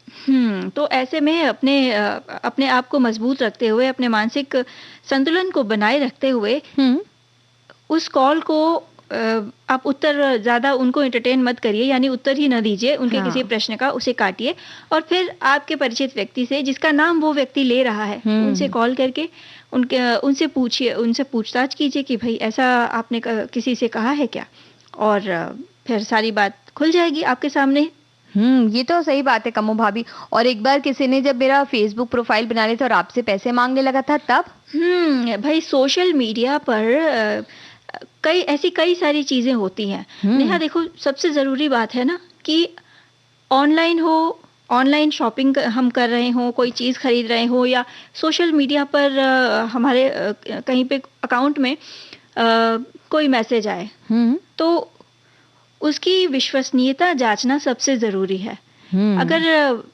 तो ऐसे में अपने आप को मजबूत रखते हुए, अपने मानसिक संतुलन को बनाए रखते हुए उस कॉल को आप उत्तर ज़्यादा उनको एंटरटेन मत करिए, यानी उत्तर ही ना दीजिए उनके किसी प्रश्न का, उसे काटिए और फिर आपके परिचित व्यक्ति से, जिसका नाम वो व्यक्ति ले रहा है, उनसे कॉल करके उनसे पूछिए, उनसे पूछताछ कीजिए कि भाई ऐसा आपने किसी से कहा है क्या, और फिर सारी बात खुल जाएगी आपके सामने। ये तो सही बात है कम्मो भाभी। और एक बार किसी ने जब मेरा फेसबुक प्रोफाइल बना लिया था और आपसे पैसे मांगने लगा था तब? भाई सोशल मीडिया पर कई सारी चीज़ें होती हैं। नेहा देखो, सबसे ज़रूरी बात है ना कि ऑनलाइन शॉपिंग हम कर रहे हों, कोई चीज़ खरीद रहे हों, या सोशल मीडिया पर हमारे कहीं पे अकाउंट में कोई मैसेज आए, तो उसकी विश्वसनीयता जांचना सबसे ज़रूरी है। अगर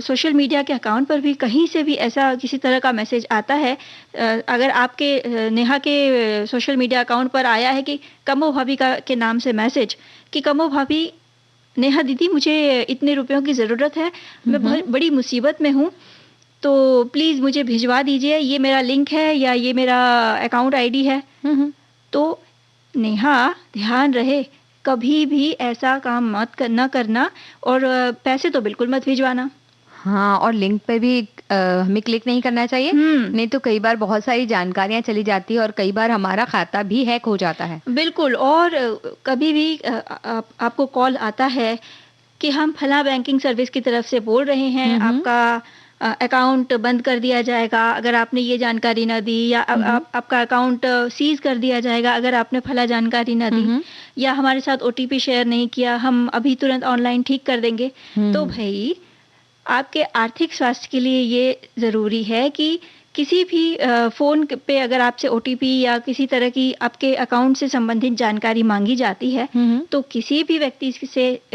सोशल मीडिया के अकाउंट पर भी कहीं से भी ऐसा किसी तरह का मैसेज आता है, अगर आपके नेहा के सोशल मीडिया अकाउंट पर आया है कि कम्मो भाभी के नाम से मैसेज कि कम्मो भाभी, नेहा दीदी मुझे इतने रुपयों की ज़रूरत है, मैं बहुत बड़ी मुसीबत में हूँ, तो प्लीज़ मुझे भिजवा दीजिए, ये मेरा लिंक है या ये मेरा अकाउंट आईडी है। तो नेहा ध्यान रहे, कभी भी ऐसा काम न करना और पैसे तो बिल्कुल मत भिजवाना। हाँ, और लिंक पे भी हमें क्लिक नहीं करना चाहिए, नहीं तो कई बार बहुत सारी जानकारियाँ चली जाती है और कई बार हमारा खाता भी हैक हो जाता है। बिल्कुल, और कभी भी आपको कॉल आता है कि हम फला बैंकिंग सर्विस की तरफ से बोल रहे हैं, आपका अकाउंट बंद कर दिया जाएगा अगर आपने ये जानकारी ना दी, या आपका अकाउंट सीज कर दिया जाएगा अगर आपने फला जानकारी ना दी, या हमारे साथ ओटीपी शेयर नहीं किया, हम अभी तुरंत ऑनलाइन ठीक कर देंगे। तो भाई आपके आर्थिक स्वास्थ्य के लिए ये ज़रूरी है कि किसी भी फ़ोन पे अगर आपसे ओटीपी या किसी तरह की आपके अकाउंट से संबंधित जानकारी मांगी जाती है, तो किसी भी व्यक्ति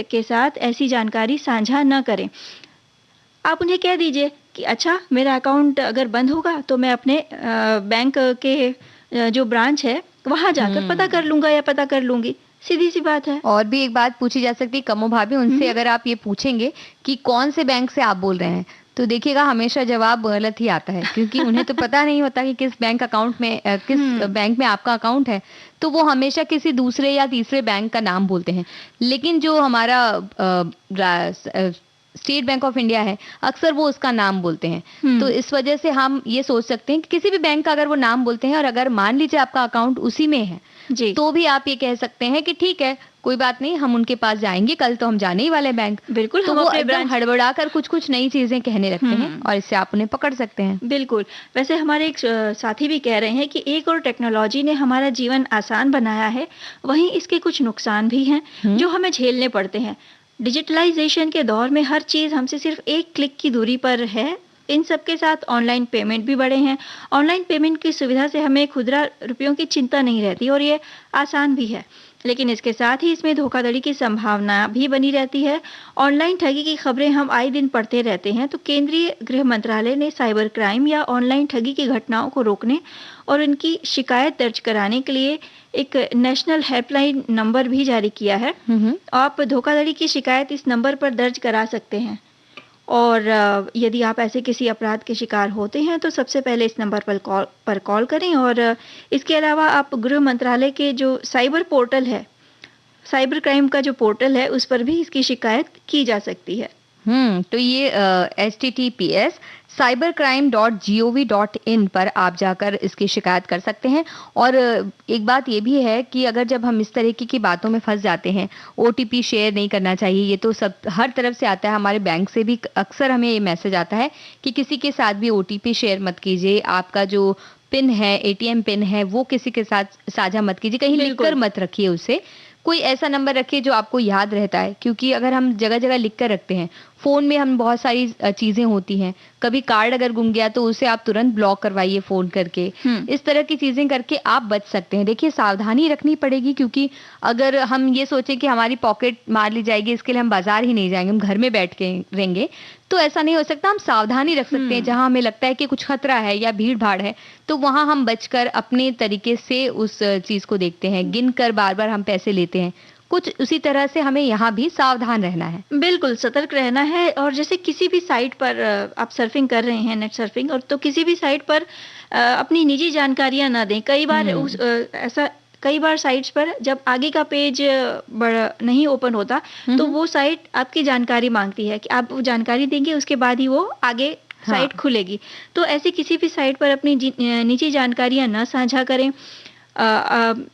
के साथ ऐसी जानकारी साझा न करें। आप उन्हें कह दीजिए कि अच्छा, मेरा अकाउंट अगर बंद होगा तो मैं अपने बैंक के जो ब्रांच है वहाँ जाकर पता कर लूँगा या पता कर लूँगी, सीधी सी बात है। और भी एक बात पूछी जा सकती है कम्मो भाभी, उनसे अगर आप ये पूछेंगे कि कौन से बैंक से आप बोल रहे हैं, तो देखिएगा हमेशा जवाब गलत ही आता है, क्योंकि उन्हें तो पता नहीं होता कि किस बैंक में आपका अकाउंट है, तो वो हमेशा किसी दूसरे या तीसरे बैंक का नाम बोलते हैं। लेकिन जो हमारा स्टेट बैंक ऑफ इंडिया है, अक्सर वो उसका नाम बोलते हैं। तो इस वजह से हम ये सोच सकते हैं कि किसी भी बैंक का अगर वो नाम बोलते हैं और अगर मान लीजिए आपका अकाउंट उसी में है, जी तो भी आप ये कह सकते हैं कि ठीक है, कोई बात नहीं, हम उनके पास जाएंगे, कल तो हम जाने ही वाले बैंक। बिल्कुल, तो हम वो अपने एकदम ब्रांच हड़बड़ा कर कुछ नई चीजें कहने लगते हैं और इससे आप उन्हें पकड़ सकते हैं। बिल्कुल। वैसे हमारे एक साथी भी कह रहे हैं कि एक और टेक्नोलॉजी ने हमारा जीवन आसान बनाया है, वहीं इसके कुछ नुकसान भी हैं जो हमें झेलने पड़ते हैं। डिजिटलाइजेशन के दौर में हर चीज़ हमसे सिर्फ एक क्लिक की दूरी पर है। इन सब के साथ ऑनलाइन पेमेंट भी बढ़े हैं। ऑनलाइन पेमेंट की सुविधा से हमें खुदरा रुपयों की चिंता नहीं रहती और ये आसान भी है। लेकिन इसके साथ ही इसमें धोखाधड़ी की संभावना भी बनी रहती है। ऑनलाइन ठगी की खबरें हम आए दिन पढ़ते रहते हैं, तो केंद्रीय गृह मंत्रालय ने साइबर क्राइम या ऑनलाइन ठगी की घटनाओं को रोकने और इनकी शिकायत दर्ज कराने के लिए एक नेशनल हेल्पलाइन नंबर भी जारी किया है। आप धोखाधड़ी की शिकायत इस नंबर पर दर्ज करा सकते हैं और यदि आप ऐसे किसी अपराध के शिकार होते हैं तो सबसे पहले इस नंबर पर कॉल करें। और इसके अलावा आप गृह मंत्रालय के जो साइबर पोर्टल है, साइबर क्राइम का जो पोर्टल है, उस पर भी इसकी शिकायत की जा सकती है। तो ये https cybercrime.gov.in पर आप जाकर इसकी शिकायत कर सकते हैं। और एक बात ये भी है कि अगर जब हम इस तरीके की बातों में फंस जाते हैं, ओटीपी शेयर नहीं करना चाहिए, ये तो सब हर तरफ से आता है। हमारे बैंक से भी अक्सर हमें ये मैसेज आता है कि किसी के साथ भी ओटीपी शेयर मत कीजिए, आपका जो पिन है, एटीएम पिन है, वो किसी के साथ साझा मत कीजिए, कहीं लिखकर मत रखिए उसे। कोई ऐसा नंबर रखिए जो आपको याद रहता है, क्योंकि अगर हम जगह जगह लिख कर रखते हैं, फोन में हम बहुत सारी चीजें होती हैं, कभी कार्ड अगर गुम गया तो उसे आप तुरंत ब्लॉक करवाइए फोन करके। इस तरह की चीजें करके आप बच सकते हैं। देखिए, सावधानी रखनी पड़ेगी, क्योंकि अगर हम ये सोचें कि हमारी पॉकेट मार ली जाएगी, इसके लिए हम बाजार ही नहीं जाएंगे, हम घर में बैठ के रहेंगे, तो ऐसा नहीं हो सकता। हम सावधानी रख सकते हैं, जहां हमें लगता है कि कुछ खतरा है या भीड़ भाड़ है, तो वहां हम बचकर अपने तरीके से उस चीज को देखते हैं। गिन कर बार बार हम पैसे लेते हैं, कुछ उसी तरह से हमें यहाँ भी सावधान रहना है। बिल्कुल सतर्क रहना है। और जैसे किसी भी साइट पर आप सर्फिंग कर रहे हैं, नेट सर्फिंग, और तो किसी भी साइट पर अपनी निजी जानकारियां ना दें। कई बार कई बार साइट्स पर जब आगे का पेज नहीं ओपन होता, तो वो साइट आपकी जानकारी मांगती है कि आप वो जानकारी देंगे, उसके बाद ही वो आगे साइट खुलेगी। तो ऐसी किसी भी साइट पर अपनी निजी जानकारियां न साझा करें।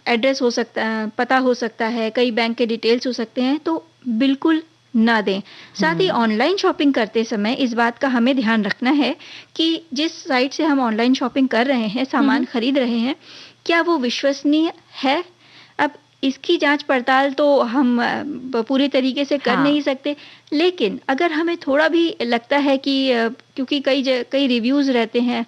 एड्रेस हो सकता है, पता हो सकता है, कई बैंक के डिटेल्स हो सकते हैं, तो बिल्कुल ना दें। साथ ही ऑनलाइन शॉपिंग करते समय इस बात का हमें ध्यान रखना है कि जिस साइट से हम ऑनलाइन शॉपिंग कर रहे हैं, सामान खरीद रहे हैं, क्या वो विश्वसनीय है। अब इसकी जांच पड़ताल तो हम पूरे तरीके से कर नहीं सकते, लेकिन अगर हमें थोड़ा भी लगता है कि क्योंकि कई रिव्यूज रहते हैं,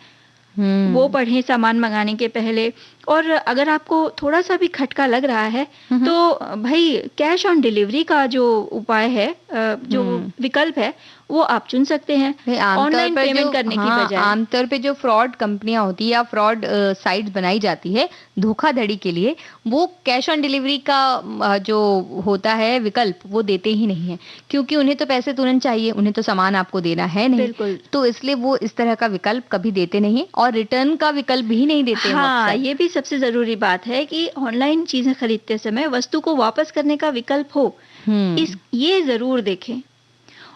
वो पढ़ें सामान मंगाने के पहले। और अगर आपको थोड़ा सा भी खटका लग रहा है, तो भाई कैश ऑन डिलीवरी का जो उपाय है, जो विकल्प है, वो आप चुन सकते हैं ऑनलाइन पेमेंट करने की बजाय। आमतौर पे जो फ्रॉड कंपनियां होती है या फ्रॉड साइट्स बनाई जाती है धोखाधड़ी के लिए, वो कैश ऑन डिलीवरी का जो होता है विकल्प, वो देते ही नहीं है, क्योंकि उन्हें तो पैसे तुरंत चाहिए, उन्हें तो सामान आपको देना है नहीं, तो इसलिए वो इस तरह का विकल्प कभी देते नहीं और रिटर्न का विकल्प भी नहीं देते। हाँ, ये भी सबसे जरूरी बात है कि ऑनलाइन चीजें खरीदते समय वस्तु को वापस करने का विकल्प हो, ये जरूर देखें।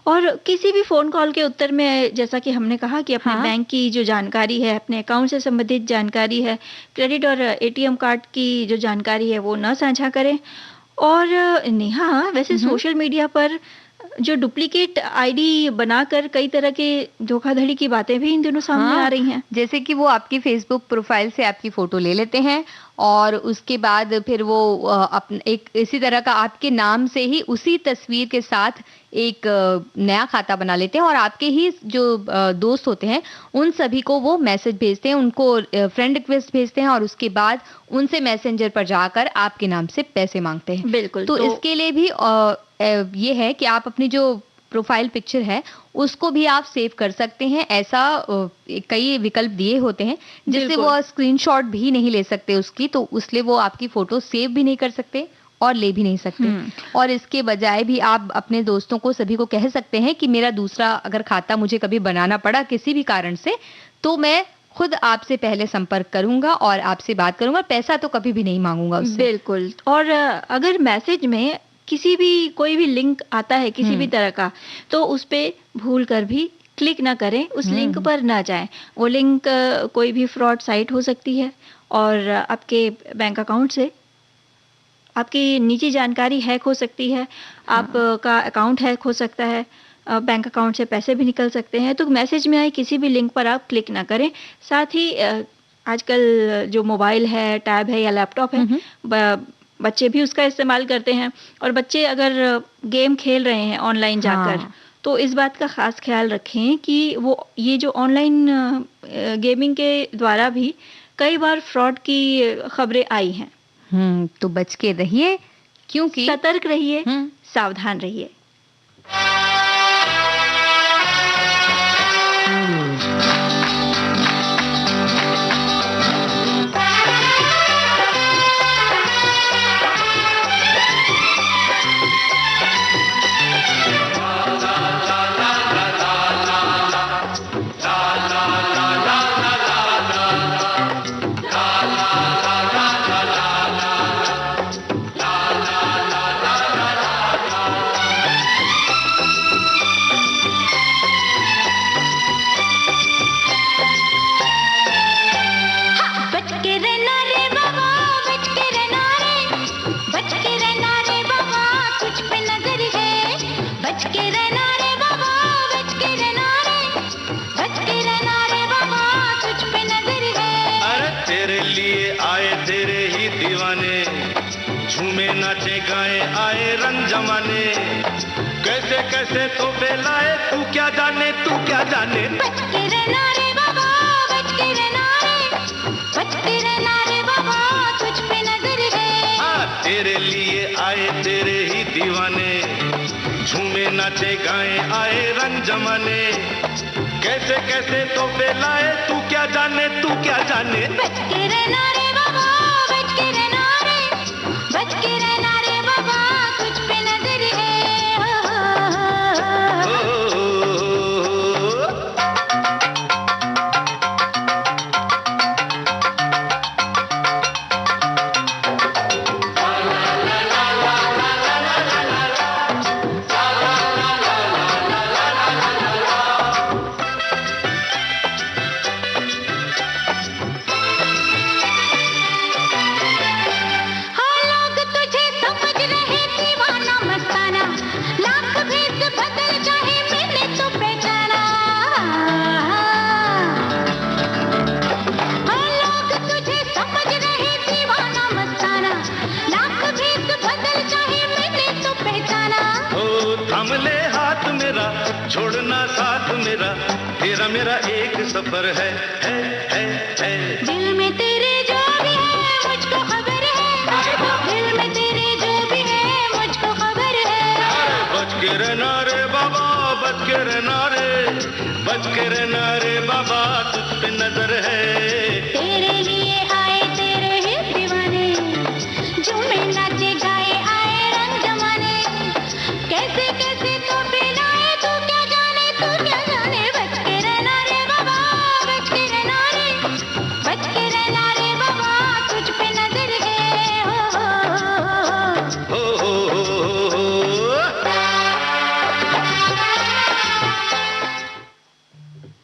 और किसी भी फोन कॉल के उत्तर में, जैसा कि हमने कहा कि अपने बैंक की जो जानकारी है, अपने अकाउंट से संबंधित जानकारी है, क्रेडिट और एटीएम कार्ड की जो जानकारी है, वो न साझा करें। और नेहा, वैसे सोशल मीडिया पर जो डुप्लीकेट आईडी बनाकर कई तरह के धोखाधड़ी की बातें भी इन दिनों सामने आ रही हैं। जैसे कि वो आपकी फेसबुक प्रोफाइल से आपकी फोटो ले लेते हैं और उसके बाद फिर वो एक इसी तरह का आपके नाम से ही उसी तस्वीर के साथ एक नया खाता बना लेते हैं और आपके ही जो दोस्त होते हैं उन सभी को वो मैसेज भेजते हैं, उनको फ्रेंड रिक्वेस्ट भेजते हैं और उसके बाद उनसे मैसेंजर पर जाकर आपके नाम से पैसे मांगते हैं। बिल्कुल। तो इसके लिए भी ये है कि आप अपनी जो प्रोफाइल पिक्चर है उसको भी आप सेव कर सकते हैं। ऐसा कई विकल्प दिए होते हैं जिससे वो स्क्रीनशॉट भी नहीं ले सकते उसकी, तो उसलिए वो आपकी फोटो सेव भी नहीं कर सकते और ले भी नहीं सकते। और इसके बजाय भी आप अपने दोस्तों को, सभी को कह सकते हैं कि मेरा दूसरा अगर खाता मुझे कभी बनाना पड़ा किसी भी कारण से, तो मैं खुद आपसे पहले संपर्क करूंगा और आपसे बात करूंगा, पैसा तो कभी भी नहीं मांगूंगा उससे। बिल्कुल। और अगर मैसेज में किसी भी कोई भी लिंक आता है किसी भी तरह का, तो उस पे भूल कर भी क्लिक ना करें, उस लिंक पर ना जाएं। वो लिंक कोई भी फ्रॉड साइट हो सकती है और आपके बैंक अकाउंट से आपकी निजी जानकारी हैक हो सकती है, आपका अकाउंट हैक हो सकता है, बैंक अकाउंट से पैसे भी निकल सकते हैं। तो मैसेज में आए किसी भी लिंक पर आप क्लिक ना करें। साथ ही आजकल जो मोबाइल है, टैब है या लैपटॉप है, बच्चे भी उसका इस्तेमाल करते हैं और बच्चे अगर गेम खेल रहे हैं ऑनलाइन जाकर, तो इस बात का खास ख्याल रखें कि वो ये जो ऑनलाइन गेमिंग के द्वारा भी कई बार फ्रॉड की खबरें आई हैं। तो बच के रहिए, क्योंकि सतर्क रहिए, सावधान रहिए। कैसे कैसे तो बेलाए, तू क्या जाने, तू क्या जाने। बच के रहना रे बाबा, बच के रहना रे, बच के रहना रे बाबा, तुझ पे नजर है। हाँ, तेरे लिए आए तेरे ही दीवाने, झूमे नाचे गाए आए रंग जमाने। कैसे कैसे तो बेलाए, तू क्या जाने, तू क्या जाने। बच के रहना रे बाबा, बच के रहना रे, बच के रहना रे बाबा, तुझ पे नजर है। छोड़ना साथ मेरा, तेरा मेरा एक सफर है। दिल में तेरे जो भी है मुझको खबर है, दिल में तेरे जो भी है मुझको खबर है। बच के रहना रे बाबा, बच के रहना रे, बच के रहना रे बाबा, तुझ पे नजर है। तेरे लिए आए तेरे ही दीवाने, झूमे नाचे गाए आए रंग जमाने। कैसे कैसे तो बिलाए, तू क्या जाने, तू क्या जाने। बच के रहना रे बाबा, बच के रहना रे, बच के रहना रे बाबा, तुझ पे नजर है।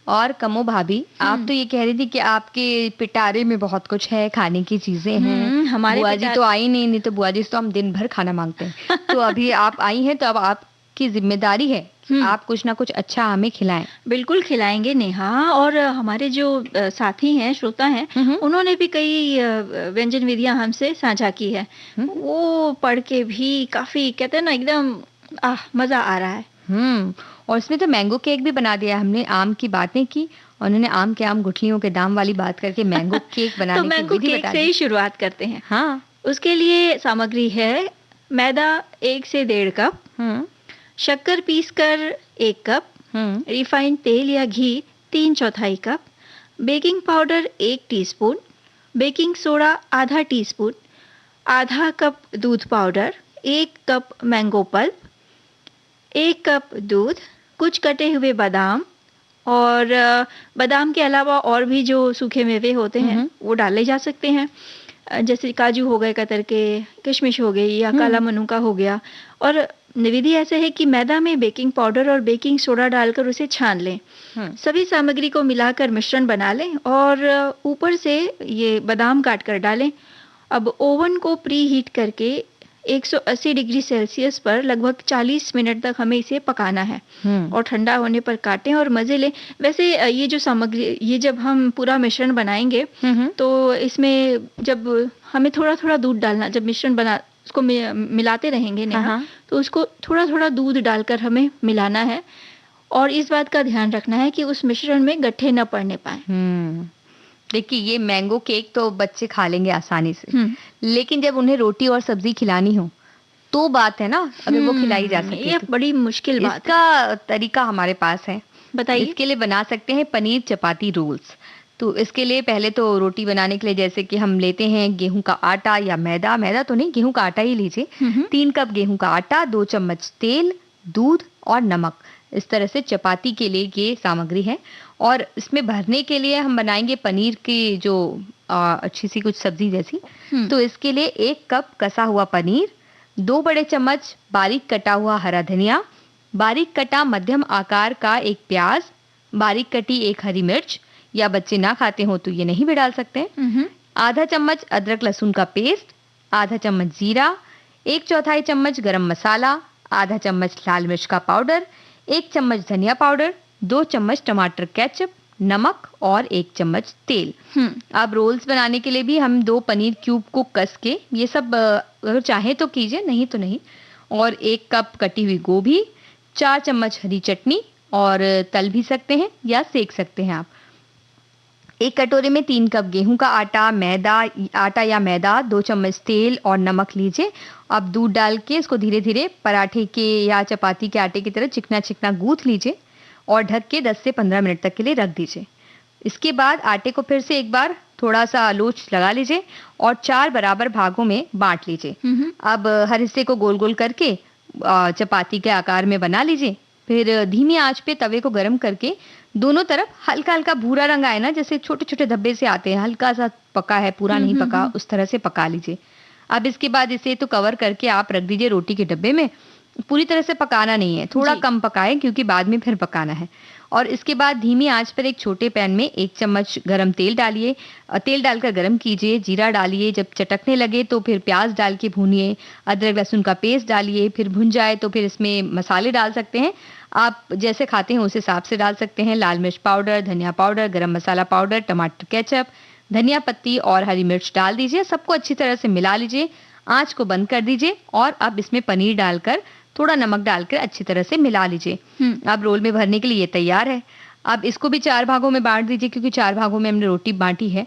और कमो भाभी, आप तो ये कह रही थी कि आपके पिटारे में बहुत कुछ है, खाने की चीजें हैं। हमारे बुआ जी तो आई नहीं तो बुआ जी से तो हम दिन भर खाना मांगते हैं। तो अभी आप आई हैं तो अब आपकी जिम्मेदारी है आप कुछ ना कुछ अच्छा हमें खिलाएं। बिल्कुल खिलाएंगे नेहा। और हमारे जो साथी हैं, श्रोता हैं, उन्होंने भी कई व्यंजन विधियां हमसे साझा की है। वो पढ़ के भी काफी, कहते हैं ना, एकदम मजा आ रहा है। और इसमें तो मैंगो केक भी बना दिया हमने। आम की बातें की, उन्होंने आम के आम गुठलियों के दाम वाली बात करके मैंगो केक बनाने तो मैंगो की विधि केक से ही शुरुआत करते हैं। हाँ, उसके लिए सामग्री है मैदा 1 से 1.5 कप, शक्कर पीसकर 1 कप, रिफाइंड तेल या घी 3/4 cup, baking powder 1 teaspoon, baking soda आधा टीस्पून, आधा कप दूध powder, 1 cup mango pulp, 1 cup दूध, कुछ कटे हुए बादाम, और बादाम के अलावा और भी जो सूखे मेवे होते हैं वो डाले जा सकते हैं। जैसे काजू हो गए कतर के, किशमिश हो गई या काला मनुका हो गया। और विधि ऐसे है कि मैदा में बेकिंग पाउडर और बेकिंग सोडा डालकर उसे छान लें। सभी सामग्री को मिलाकर मिश्रण बना लें और ऊपर से ये बादाम काट कर डालें। अब ओवन को प्री हीट करके 180 डिग्री सेल्सियस पर लगभग 40 मिनट तक हमें इसे पकाना है और ठंडा होने पर काटें और मजे लें। वैसे ये जो सामग्री, ये जब हम पूरा मिश्रण बनाएंगे तो इसमें जब हमें थोड़ा थोड़ा दूध डालना, जब मिश्रण बना उसको मिलाते रहेंगे नेहा, तो उसको थोड़ा थोड़ा दूध डालकर हमें मिलाना है और इस बात का ध्यान रखना है कि उस मिश्रण में गट्ठे न पड़ने पाए। देखिए, ये मैंगो केक तो बच्चे खा लेंगे आसानी से, लेकिन जब उन्हें रोटी और सब्जी खिलानी हो तो बात है ना, अगर वो खिलाई जा सके। ये बड़ी मुश्किल बात है। इसका तरीका हमारे पास है, बताइए। इसके लिए बना सकते हैं पनीर चपाती रोल्स। तो इसके लिए पहले तो रोटी बनाने के लिए जैसे कि हम लेते हैं गेहूं का आटा या मैदा, मैदा तो नहीं, गेहूं का आटा ही लीजिए। 3 कप गेहूं का आटा, 2 चम्मच तेल, दूध और नमक। इस तरह से चपाती के लिए ये सामग्री है। और इसमें भरने के लिए हम बनाएंगे पनीर की जो अच्छी सी कुछ सब्जी जैसी। तो इसके लिए 1 कप कसा हुआ पनीर, 2 बड़े चम्मच बारीक कटा हुआ हरा धनिया, बारीक कटा मध्यम आकार का 1 प्याज, बारीक कटी 1 हरी मिर्च, या बच्चे ना खाते हो तो ये नहीं भी डाल सकते हैं। आधा चम्मच अदरक लहसुन का पेस्ट, आधा चम्मच जीरा, 1/4 चम्मच गरम मसाला, आधा चम्मच लाल मिर्च का पाउडर, 1 चम्मच धनिया पाउडर, 2 चम्मच टमाटर केचप, नमक और 1 चम्मच तेल। अब रोल्स बनाने के लिए भी हम 2 पनीर क्यूब को कस के, ये सब अगर चाहे तो कीजिए, नहीं तो नहीं। और 1 कप कटी हुई गोभी, 4 चम्मच हरी चटनी, और तल भी सकते हैं या सेक सकते हैं आप। 1 कटोरे में 3 कप गेहूं का आटा या मैदा, 2 चम्मच तेल और नमक लीजिए। अब दूध डाल के इसको धीरे धीरे पराठे के या चपाती के आटे की तरह चिकना चिकना गूंथ लीजिए और ढक के 10 से 15 मिनट तक के लिए रख दीजिए। इसके बाद आटे को फिर से एक बार थोड़ा सा लोच लगा लीजिए और 4 बराबर भागों में बांट लीजिए। अब हर हिस्से को गोल गोल करके चपाती के आकार में बना लीजिए। फिर धीमी आंच पे तवे को गर्म करके दोनों तरफ हल्का हल्का भूरा रंग आए ना, जैसे छोटे छोटे धब्बे से आते हैं, हल्का सा पका है, पूरा नहीं पका, उस तरह से पका लीजिए। अब इसके बाद इसे तो कवर करके आप रख दीजिए रोटी के डब्बे में। पूरी तरह से पकाना नहीं है, थोड़ा कम पकाएं क्योंकि बाद में फिर पकाना है। और इसके बाद धीमी आंच पर एक छोटे पैन में 1 चम्मच गरम तेल डालिए, तेल डालकर गरम कीजिए, जीरा डालिए, जब चटकने लगे तो फिर प्याज डाल के भूनिए, अदरक लहसुन का पेस्ट डालिए, फिर भुन जाए तो फिर इसमें मसाले डाल सकते हैं, आप जैसे खाते हैं उस हिसाब से डाल सकते हैं। लाल मिर्च पाउडर, धनिया पाउडर, गरम मसाला पाउडर, टमाटर केचप, धनिया पत्ती और हरी मिर्च डाल दीजिए। सबको अच्छी तरह से मिला लीजिए, आंच को बंद कर दीजिए और अब इसमें पनीर डालकर थोड़ा नमक डालकर अच्छी तरह से मिला लीजिए। अब रोल में भरने के लिए ये तैयार है। अब इसको भी 4 भागों में बांट दीजिए क्योंकि 4 भागों में हमने रोटी बांटी है।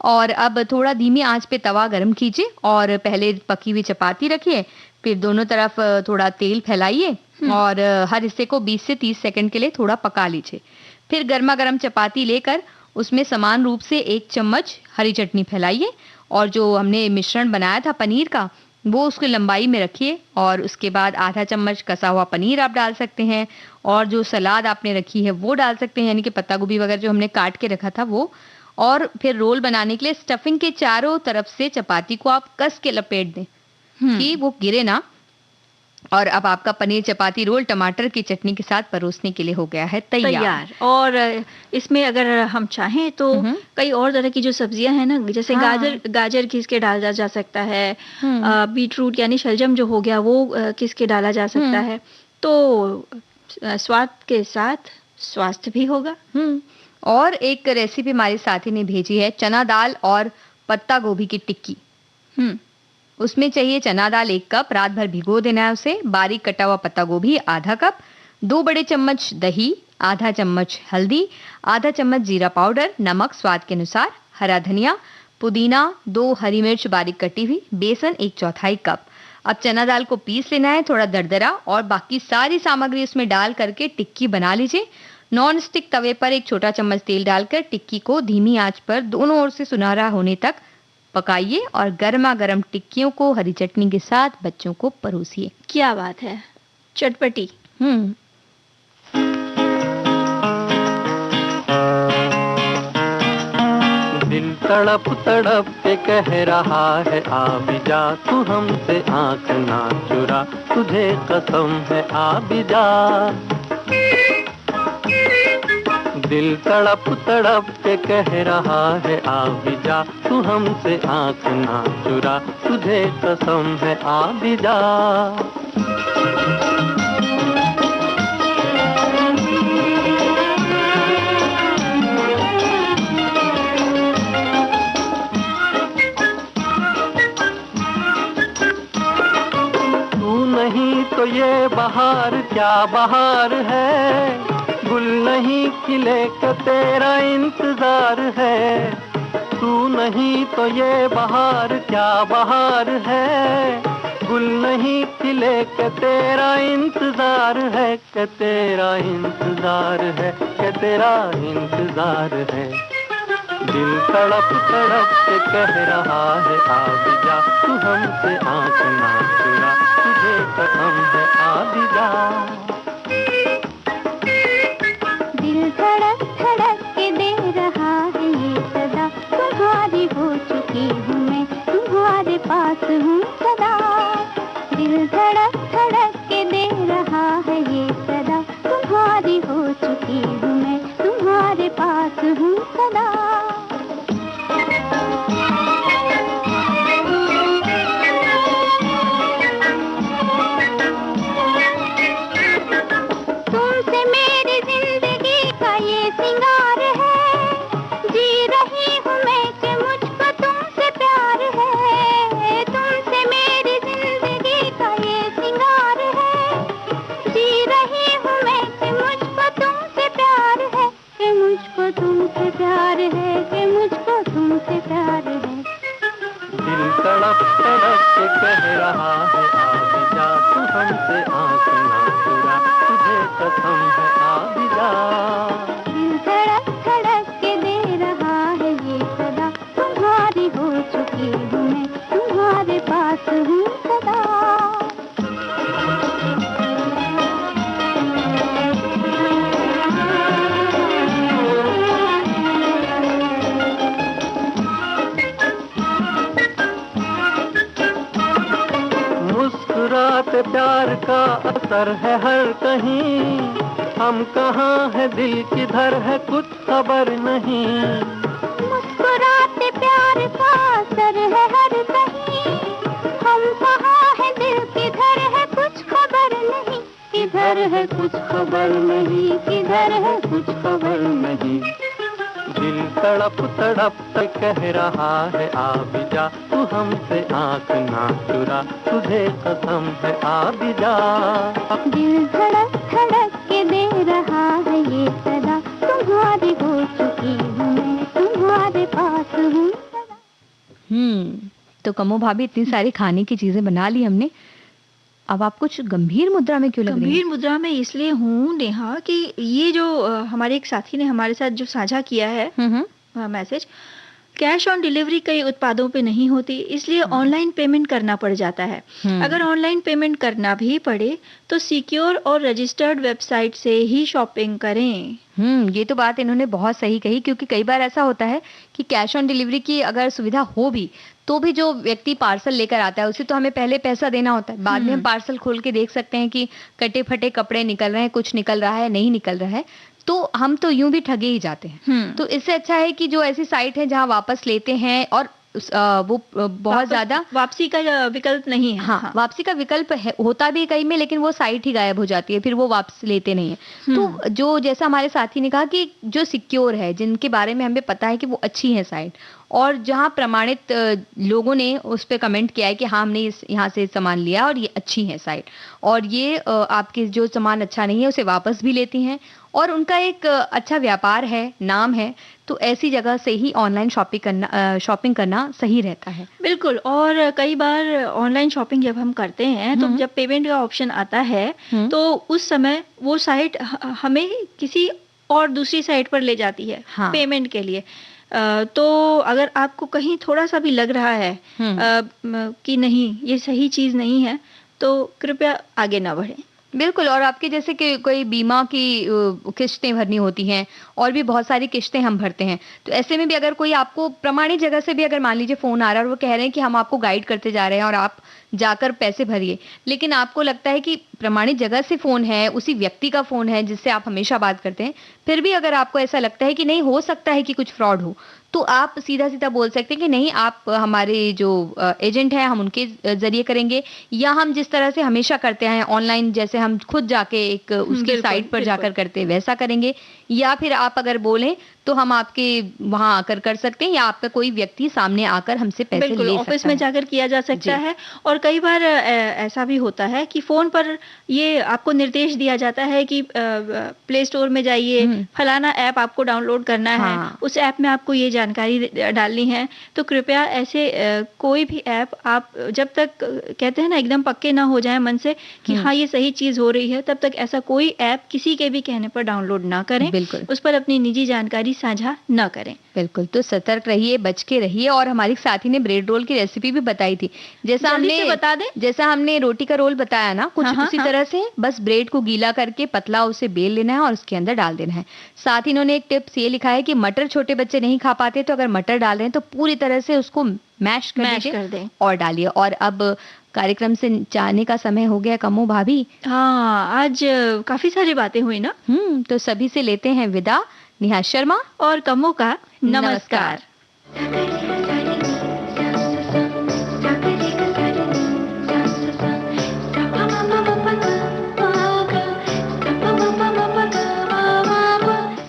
और अब थोड़ा धीमी आंच पे तवा गरम कीजिए और पहले पकी हुई चपाती रखिए, फिर दोनों तरफ थोड़ा तेल फैलाइए और हर हिस्से को 20 से 30 सेकंड के लिए थोड़ा पका लीजिए। फिर गर्मा गर्म चपाती लेकर उसमें समान रूप से 1 चम्मच हरी चटनी फैलाइए और जो हमने मिश्रण बनाया था पनीर का वो उसकी लंबाई में रखिए और उसके बाद आधा चम्मच कसा हुआ पनीर आप डाल सकते हैं और जो सलाद आपने रखी है वो डाल सकते हैं, यानी कि पत्ता गोभी वगैरह जो हमने काट के रखा था वो। और फिर रोल बनाने के लिए स्टफिंग के चारों तरफ से चपाती को आप कस के लपेट दें कि वो गिरे ना। और अब आपका पनीर चपाती रोल टमाटर की चटनी के साथ परोसने के लिए हो गया है तैयार। और इसमें अगर हम चाहें तो कई और तरह की जो सब्जियां हैं ना, जैसे गाजर घिस के डाला जा सकता है, बीटरूट यानी शलजम जो हो गया वो घिस के डाला जा सकता है, तो स्वाद के साथ स्वास्थ्य भी होगा। और एक रेसिपी हमारे साथी ने भेजी है, चना दाल और पत्ता गोभी की टिक्की। उसमें चाहिए चना दाल 1 कप, रात भर भिगो देना है उसे, बारीक कटा हुआ पत्ता गोभी आधा कप, 2 बड़े चम्मच दही, आधा चम्मच हल्दी, आधा चम्मच जीरा पाउडर, नमक स्वाद के अनुसार, हरा धनिया, पुदीना, 2 हरी मिर्च बारीक कटी हुई, बेसन 1/4 कप। अब चना दाल को पीस लेना है थोड़ा दरदरा और बाकी सारी सामग्री उसमें डाल करके टिक्की बना लीजिए। नॉन स्टिक तवे पर 1 छोटा चम्मच तेल डालकर टिक्की को धीमी आंच पर दोनों ओर से सुनहरा होने तक पकाइए और गर्मा गर्म टिक्कियों को हरी चटनी के साथ बच्चों को परोसिए। क्या बात है, चटपटी। दिन तड़प तड़प के कह रहा है आ भी जा, तू हमसे आँख ना चुरा, तुझे कसम है आ भी जा। दिल तड़प तड़प के कह रहा है आ भी जा, तू हमसे आँख ना चुरा, तुझे कसम है आ भी जा। नहीं तो ये बहार क्या बहार है, गुल नहीं खिले का तेरा इंतजार है। तू नहीं तो ये बहार क्या बहार है, गुल नहीं खिले का तेरा इंतजार है, कि तेरा इंतजार है, कि तेरा इंतजार है। दिल तड़प तड़प के कह रहा है आ भी जा, तू हमसे आँख ना चुरा, तुझे कसम है आ भी जा। दिल धड़क धड़क के दे रहा है ये सदा, तुम्हारी हो चुकी हूँ मैं, तुम्हारे पास हूँ सदा। दिल धड़क धड़क के दे रहा है ये सदा, तुम्हारी हो चुकी हूँ मैं, तुम्हारे पास हूँ सदा। तुमसे मेरी जिंदगी का ये सिंगार है, जी रही हूँ मैं कि मुझको तुमसे प्यार है। तुमसे मेरी जिंदगी का ये सिंगार है, जी रही हूँ मैं कि मुझको तुमसे प्यार है, कि मुझको तुमसे प्यार है, कि मुझको तुमसे प्यार है। दिल तड़प तड़प के कह रहा है आ भी जा, तू हमसे आँख ना चुरा, तुझे कसम है आ भी जा। दिल धड़क धड़क के दे रहा है ये सदा, तुम्हारी हो चुकी हूँ मैं, तुम्हारे पास हूँ सदा। मुस्कुराते प्यार का असर है हर कहीं, हम कहाँ है दिल किधर है कुछ खबर नहीं। मुस्कुराते प्यार का असर है हर कहीं, हम कहाँ है दिल किधर है कुछ खबर नहीं। किधर है कुछ खबर नहीं, किधर है कुछ खबर नहीं। दिल तड़प तड़प के कह रहा है आ भी जा, तू हमसे आँख ना चुरा, तुझे कसम है आ भी जा। दिल धड़क धड़क के दे रहा है ये सदा, तुम्हारी हो चुकी हूँ मैं, तुम्हारे पास हूँ सदा। तो कमो भाभी इतनी सारी खाने की चीजें बना ली हमने, अब आप कुछ गंभीर मुद्रा में क्यों लग रही हैं? गंभीर मुद्रा में इसलिए हूँ नेहा कि ये जो हमारे एक साथी ने हमारे साथ जो साझा किया है मैसेज, कैश ऑन डिलीवरी कई उत्पादों पे नहीं होती, इसलिए ऑनलाइन पेमेंट करना पड़ जाता है। अगर ऑनलाइन पेमेंट करना भी पड़े तो सिक्योर और रजिस्टर्ड वेबसाइट से ही शॉपिंग करें। ये तो बात इन्होंने बहुत सही कही, क्योंकि कई बार ऐसा होता है कि कैश ऑन डिलीवरी की अगर सुविधा हो भी तो भी जो व्यक्ति पार्सल लेकर आता है उसे तो हमें पहले पैसा देना होता है, बाद में हम पार्सल खोल के देख सकते हैं कि कटे फटे कपड़े निकल रहे हैं, कुछ निकल रहा है, नहीं निकल रहा है, तो हम तो यूं भी ठगे ही जाते हैं। तो इससे अच्छा है कि जो ऐसी साइट है जहां वापस लेते हैं और वो बहुत ज्यादा वापसी का विकल्प नहीं है। हाँ, वापसी का विकल्प होता भी कहीं में, लेकिन वो साइट ही गायब हो जाती है, फिर वो वापस लेते नहीं है। तो जो जैसा हमारे साथी ने कहा कि जो सिक्योर है, जिनके बारे में हमें पता है कि वो अच्छी है साइट, और जहाँ प्रमाणित लोगों ने उस पर कमेंट किया है कि हाँ हमने यहाँ से सामान लिया और ये अच्छी है साइट, और ये आपके जो सामान अच्छा नहीं है उसे वापस भी लेती हैं, और उनका एक अच्छा व्यापार है, नाम है, तो ऐसी जगह से ही ऑनलाइन शॉपिंग करना सही रहता है। बिल्कुल। और कई बार ऑनलाइन शॉपिंग जब हम करते हैं तो जब पेमेंट का ऑप्शन आता है तो उस समय वो साइट हमें किसी और दूसरी साइट पर ले जाती है पेमेंट के लिए। तो अगर आपको कहीं थोड़ा सा भी लग रहा है कि नहीं ये सही चीज नहीं है, तो कृपया आगे ना बढ़ें। बिल्कुल, और आपके जैसे कि कोई बीमा की किस्तें भरनी होती हैं और भी बहुत सारी किस्तें हम भरते हैं। तो ऐसे में भी अगर कोई आपको प्रामाणिक जगह से भी अगर मान लीजिए फ़ोन आ रहा है और वो कह रहे हैं कि हम आपको गाइड करते जा रहे हैं और आप जाकर पैसे भरिए। लेकिन आपको लगता है कि प्रामाणिक जगह से फ़ोन है, उसी व्यक्ति का फ़ोन है जिससे आप हमेशा बात करते हैं, फिर भी अगर आपको ऐसा लगता है कि नहीं हो सकता है कि कुछ फ्रॉड हो, तो आप सीधा-सीधा बोल सकते हैं कि नहीं, आप हमारे जो एजेंट हैं हम उनके ज़रिए करेंगे, या हम जिस तरह से हमेशा करते हैं ऑनलाइन, जैसे हम खुद जाके एक उसकी बिल्कुल, साइट पर बिल्कुल। जाकर करते हैं वैसा करेंगे, या फिर आप अगर बोलें तो हम आपके वहाँ आकर कर सकते हैं, या आपका कोई व्यक्ति सामने आकर हमसे पैसे बिल्कुल, ले ऑफ़िस सकता में है। जाकर किया जा सकता जी। है। और कई बार ऐसा भी होता है कि फ़ोन पर ये आपको निर्देश दिया जाता है कि प्ले स्टोर में जाइए, हुँ। फलाना ऐप आपको डाउनलोड करना है, हाँ। उस ऐप में आपको ये जानकारी डालनी है। तो कृपया ऐसे कोई भी ऐप आप जब तक कहते हैं ना एकदम पक्के ना हो जाएँ मन से कि हाँ, ये सही चीज़ हो रही है, तब तक ऐसा कोई ऐप किसी के भी कहने पर डाउनलोड ना करें। बिल्कुल। उस पर अपनी निजी जानकारी साझा ना करें। बिल्कुल, तो सतर्क रहिए, बच के रहिए। और हमारी साथी ने ब्रेड रोल की रेसिपी भी बताई थी। जल्दी से बता दें। जैसा हमने रोटी का रोल बताया ना, कुछ हाँ, हाँ, उसी हाँ। तरह से बस ब्रेड को गीला करके पतला उसे बेल लेना है और उसके अंदर डाल देना है। साथ ही इन्होंने एक टिप्स ये लिखा है कि मटर छोटे बच्चे नहीं खा पाते, तो अगर मटर डाल रहे हैं तो पूरी तरह से उसको मैश कर मैश दीजिए कर दें। और डालिए। और अब कार्यक्रम से जाने का समय हो गया कमो भाभी। हाँ, आज काफ़ी सारी बातें हुई ना? तो सभी से लेते हैं विदा। नेहा शर्मा और कमों का नमस्कार। नमस्कार।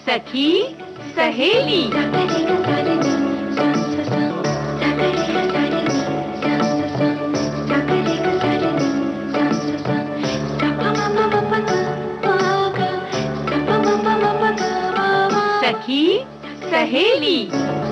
सखी सहेली। सखी सहेली।